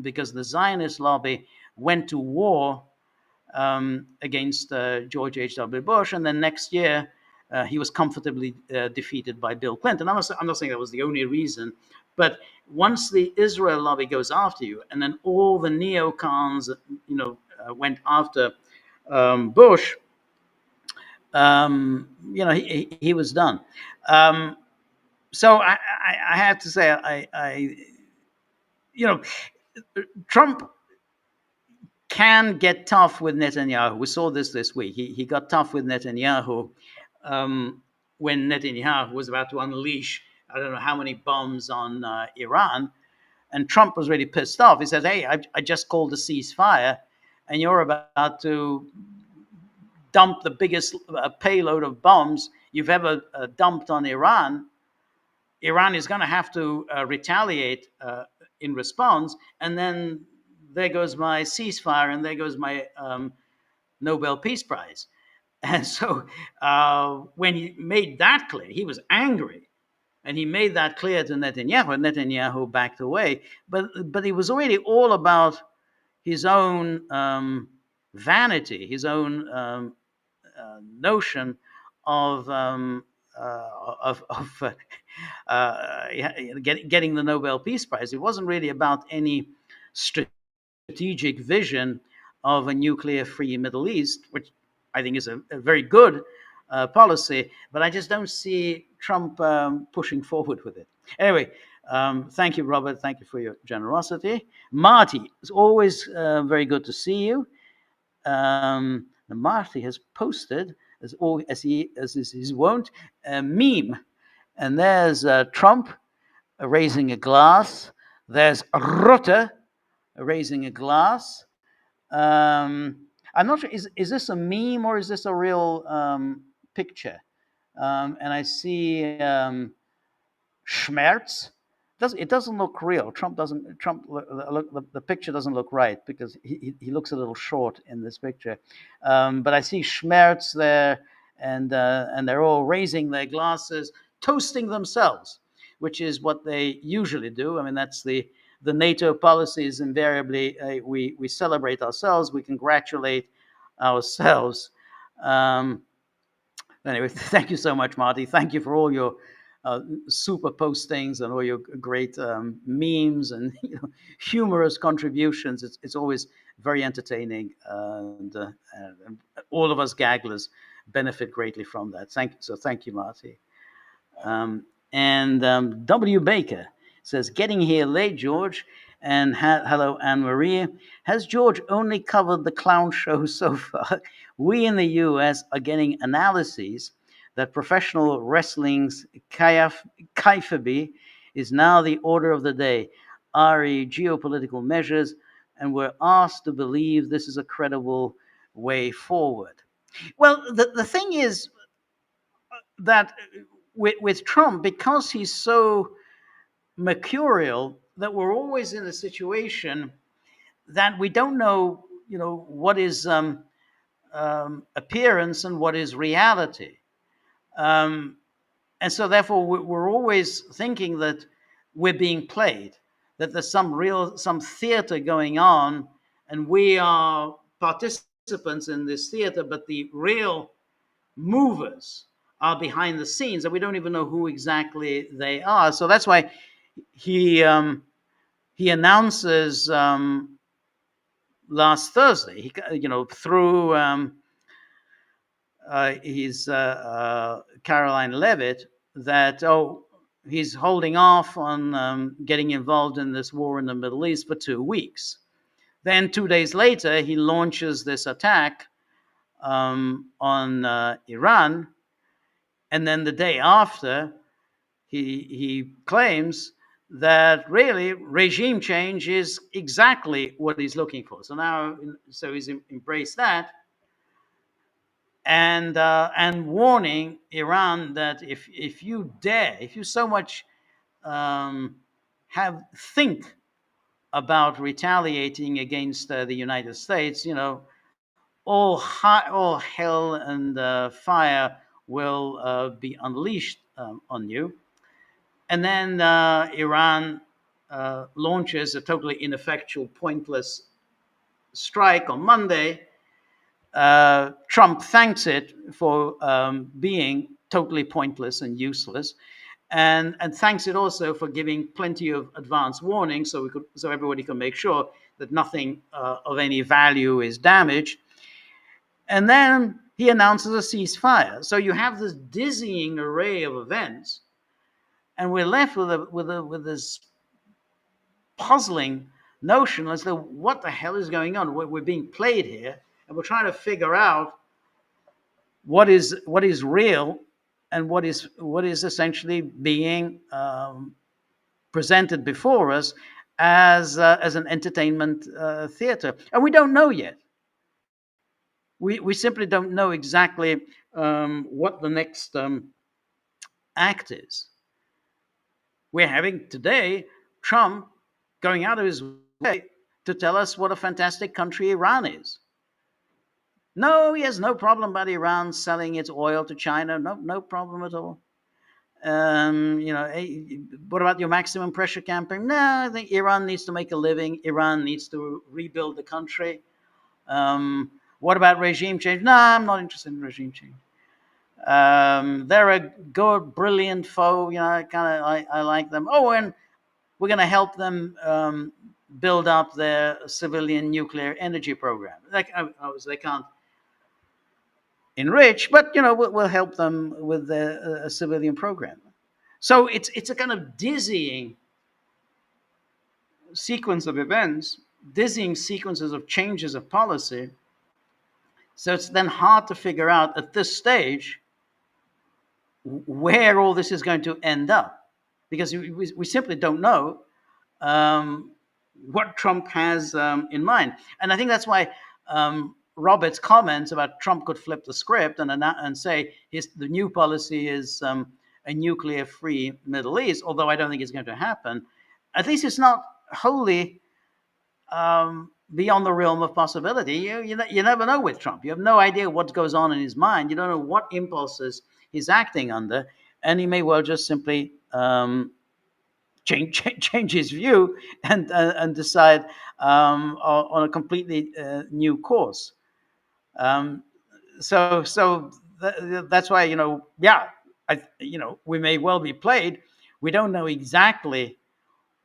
Because the Zionist lobby went to war against George H.W. Bush, and then next year he was comfortably defeated by Bill Clinton. I'm not saying that was the only reason, but once the Israel lobby goes after you, and then all the neocons, went after Bush, he was done. So I have to say, Trump can get tough with Netanyahu. We saw this week. He got tough with Netanyahu when Netanyahu was about to unleash, I don't know how many bombs on Iran. And Trump was really pissed off. He said, hey, I just called a ceasefire, and you're about to dump the biggest payload of bombs you've ever dumped on Iran. Iran is going to have to retaliate in response, and then there goes my ceasefire, and there goes my Nobel Peace Prize. And so when he made that clear, he was angry, and he made that clear to Netanyahu, and Netanyahu backed away. But it was already all about his own vanity, his own notion of getting the Nobel Peace Prize. It wasn't really about any strategic vision of a nuclear-free Middle East, which I think is a very good policy, but I just don't see Trump pushing forward with it. Anyway, thank you, Robert. Thank you for your generosity. Marty, it's always very good to see you. Marty has posted, as is his wont, a meme And there's Trump raising a glass. There's Rutte raising a glass. I'm not sure, is this a meme or is this a real picture? And I see Schmerz. It doesn't look real. The picture doesn't look right because he looks a little short in this picture. But I see Schmerz there, and they're all raising their glasses, toasting themselves, which is what they usually do. I mean, that's the NATO policy is invariably we celebrate ourselves, we congratulate ourselves. Um, Anyway, thank you so much, Marty. Thank you for all your super postings and all your great memes and humorous contributions. It's always very entertaining, and all of us gagglers benefit greatly from that. Thank you, Marty. And W. Baker says, getting here late, George, and hello, Anne Marie. Has George only covered the clown show so far? We in the US are getting analyses that professional wrestling's kayfabe is now the order of the day, re geopolitical measures, and we're asked to believe this is a credible way forward. Well, the thing is that with Trump, because he's so mercurial, that we're always in a situation that we don't know, what is appearance and what is reality. And so therefore we're always thinking that we're being played, that there's some theater going on, and we are participants in this theater, but the real movers are behind the scenes, and we don't even know who exactly they are. So that's why he announces last Thursday, through his Caroline Levitt, that he's holding off on getting involved in this war in the Middle East for 2 weeks. Then 2 days later, he launches this attack on Iran, and then the day after, he claims that really regime change is exactly what he's looking for. So he's embraced that, and warning Iran that if you so much think about retaliating against the United States, all hell and fire will be unleashed on you. And then Iran launches a totally ineffectual, pointless strike on Monday. Trump thanks it for being totally pointless and useless, and thanks it also for giving plenty of advance warning, so everybody can make sure that nothing of any value is damaged. And then he announces a ceasefire. So you have this dizzying array of events, and we're left with this puzzling notion as to what the hell is going on. We're being played here, and we're trying to figure out what is real and what is essentially being presented before us as an entertainment theater, and we don't know yet. We simply don't know exactly what the next act is. We're having today Trump going out of his way to tell us what a fantastic country Iran is. No, he has no problem about Iran selling its oil to China. No problem at all. What about your maximum pressure campaign? No, I think Iran needs to make a living. Iran needs to rebuild the country. What about regime change? No, I'm not interested in regime change. They're a good, brilliant foe. I like them. Oh, and we're going to help them build up their civilian nuclear energy program. They can't enrich, but we'll help them with their civilian program. So it's a kind of dizzying sequence of events, dizzying sequences of changes of policy. So it's then hard to figure out at this stage where all this is going to end up, because we simply don't know um, what Trump has in mind. And I think that's why Robert's comments about Trump could flip the script and say the new policy is a nuclear-free Middle East, although I don't think it's going to happen. At least it's not wholly beyond the realm of possibility. You never know with Trump. You have no idea what goes on in his mind. You don't know what impulses he's acting under, and he may well just simply change his view and decide on a completely new course. Um, so that's why yeah, we may well be played. We don't know exactly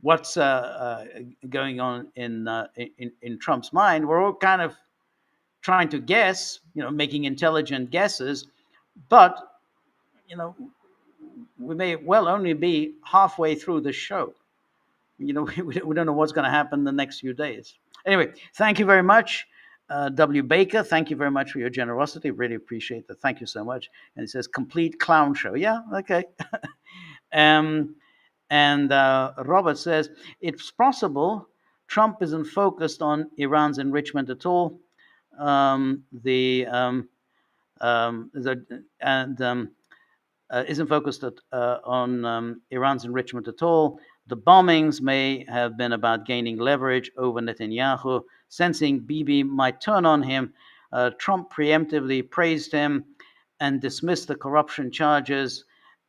what's going on in Trump's mind. We're all kind of trying to guess, making intelligent guesses, but you know, we may well only be halfway through the show. We don't know what's going to happen in the next few days. Anyway, thank you very much, W. Baker. Thank you very much for your generosity. Really appreciate that. Thank you so much. And it says complete clown show. Yeah, okay. um, and Robert says it's possible Trump isn't focused on Iran's enrichment at all. Isn't focused on Iran's enrichment at all. The bombings may have been about gaining leverage over Netanyahu. Sensing Bibi might turn on him, Trump preemptively praised him and dismissed the corruption charges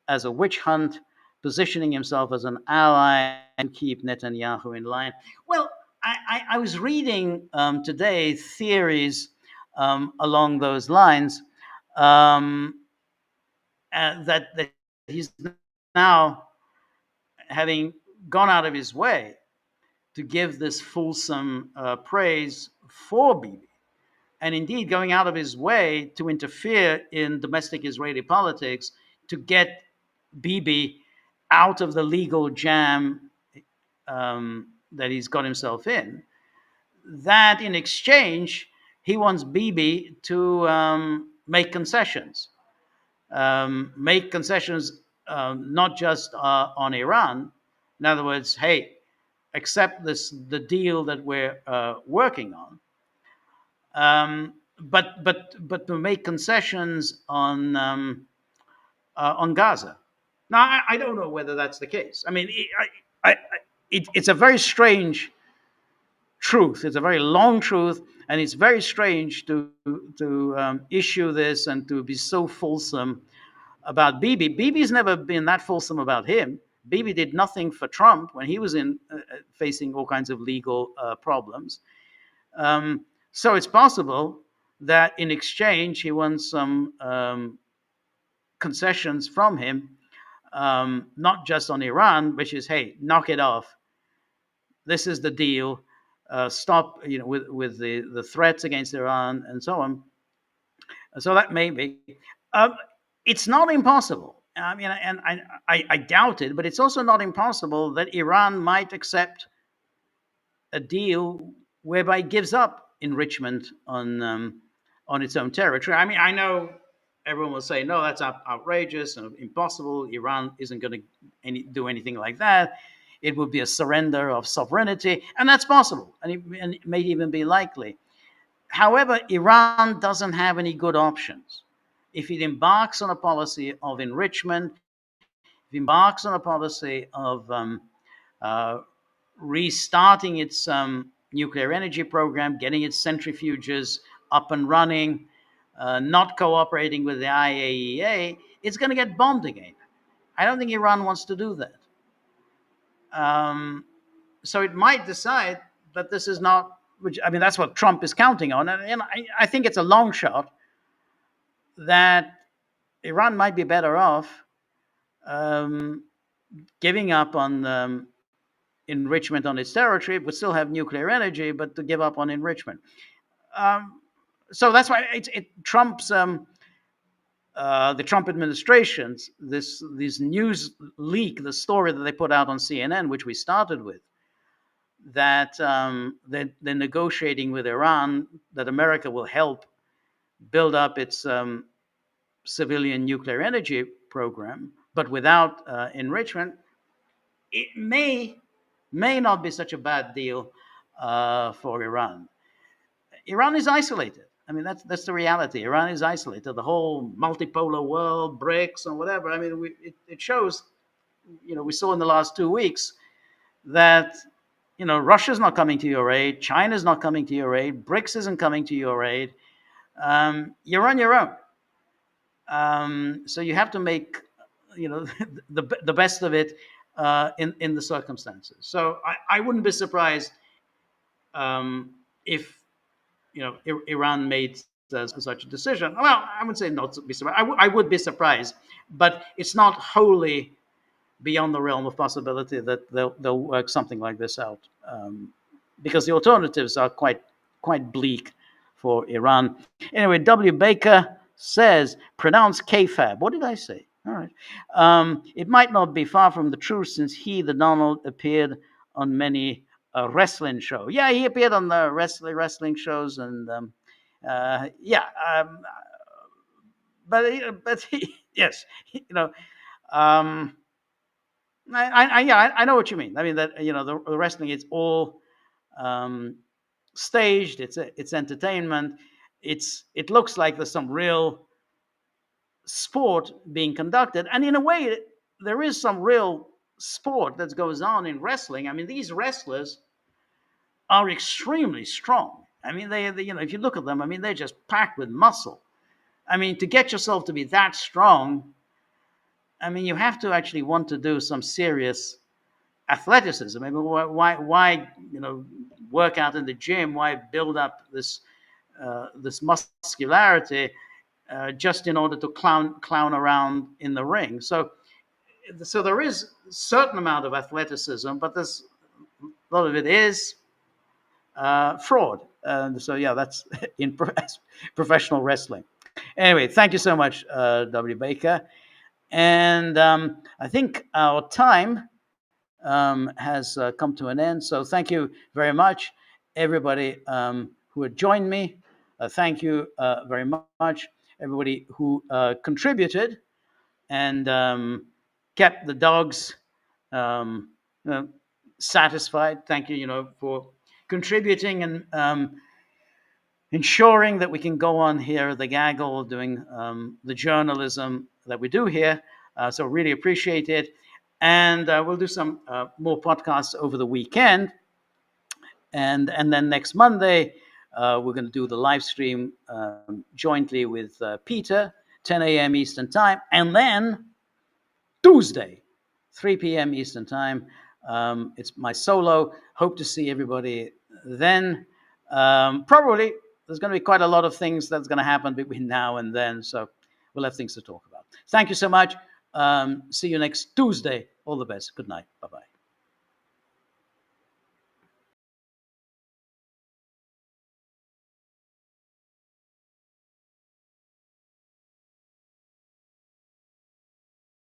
as a witch hunt, positioning himself as an ally and keep Netanyahu in line. Well, I was reading today theories along those lines. Um, that he's now having gone out of his way to give this fulsome praise for Bibi, and indeed going out of his way to interfere in domestic Israeli politics to get Bibi out of the legal jam that he's got himself in. That in exchange, he wants Bibi to make concessions. Make concessions not just on Iran. In other words, hey, accept the deal that we're working on, but to make concessions on Gaza. Now, I don't know whether that's the case. I mean, it's a very strange truth. It's a very long truth, and it's very strange to issue this and to be so fulsome about Bibi. Bibi's never been that fulsome about him. Bibi did nothing for Trump when he was facing all kinds of legal problems. So it's possible that in exchange he wants some concessions from him, not just on Iran, which is, hey, knock it off. This is the deal. Stop, with the threats against Iran and so on. So that may be. It's not impossible. I mean, and I doubt it, but it's also not impossible that Iran might accept a deal whereby it gives up enrichment on its own territory. I mean, I know everyone will say, no, that's outrageous and impossible. Iran isn't going to do anything like that. It would be a surrender of sovereignty, and that's possible, and it may even be likely. However, Iran doesn't have any good options. If it embarks on a policy of enrichment, if it embarks on a policy of restarting its nuclear energy program, getting its centrifuges up and running, not cooperating with the IAEA, it's going to get bombed again. I don't think Iran wants to do that. So it might decide that this is not, which, I mean, that's what Trump is counting on. And I think it's a long shot that Iran might be better off giving up on enrichment on its territory, but still have nuclear energy, but to give up on enrichment. So that's why Trump's the Trump administration's this news leak, the story that they put out on CNN, which we started with, that they're negotiating with Iran that America will help build up its civilian nuclear energy program, but without enrichment, it may not be such a bad deal for Iran. Iran is isolated. I mean, that's the reality. Iran is isolated. The whole multipolar world, BRICS, and whatever. I mean, it shows. We saw in the last 2 weeks that Russia's not coming to your aid, China's not coming to your aid, BRICS isn't coming to your aid. You're on your own. So you have to make the best of it in the circumstances. So I wouldn't be surprised if Iran made such a decision. Well, I would say not to be surprised. I would be surprised, but it's not wholly beyond the realm of possibility that they'll work something like this out, because the alternatives are quite bleak for Iran. Anyway, W. Baker says, pronounce KFAB. What did I say? All right. It might not be far from the truth, since the Donald, appeared on many wrestling shows. Yeah, he appeared on the wrestling shows, and but he, yes, I know what you mean. I mean that the wrestling, it's all staged. It's entertainment. It looks like there's some real sport being conducted, and in a way, there is some real sport that goes on in wrestling. I mean, these wrestlers are extremely strong. I mean, they if you look at them, I mean, they're just packed with muscle. I mean, to get yourself to be that strong, I mean, you have to actually want to do some serious athleticism. I mean, why work out in the gym? Why build up this muscularity just in order to clown around in the ring? So there is a certain amount of athleticism, but there's a lot of it is fraud. So yeah, that's in professional wrestling. Anyway, thank you so much, W. Baker. And I think our time has come to an end. So thank you very much, everybody who had joined me. Thank you very much, everybody who contributed and kept the dogs satisfied. Thank you, for contributing and ensuring that we can go on here at the Gaggle doing the journalism that we do here. So really appreciate it. And we'll do some more podcasts over the weekend. And then next Monday, we're going to do the live stream jointly with Peter, 10 a.m. Eastern Time. And then Tuesday, 3 p.m. Eastern Time. It's my solo. Hope to see everybody then. Probably there's going to be quite a lot of things that's going to happen between now and then. So we'll have things to talk about. Thank you so much. See you next Tuesday. All the best. Good night. Bye-bye.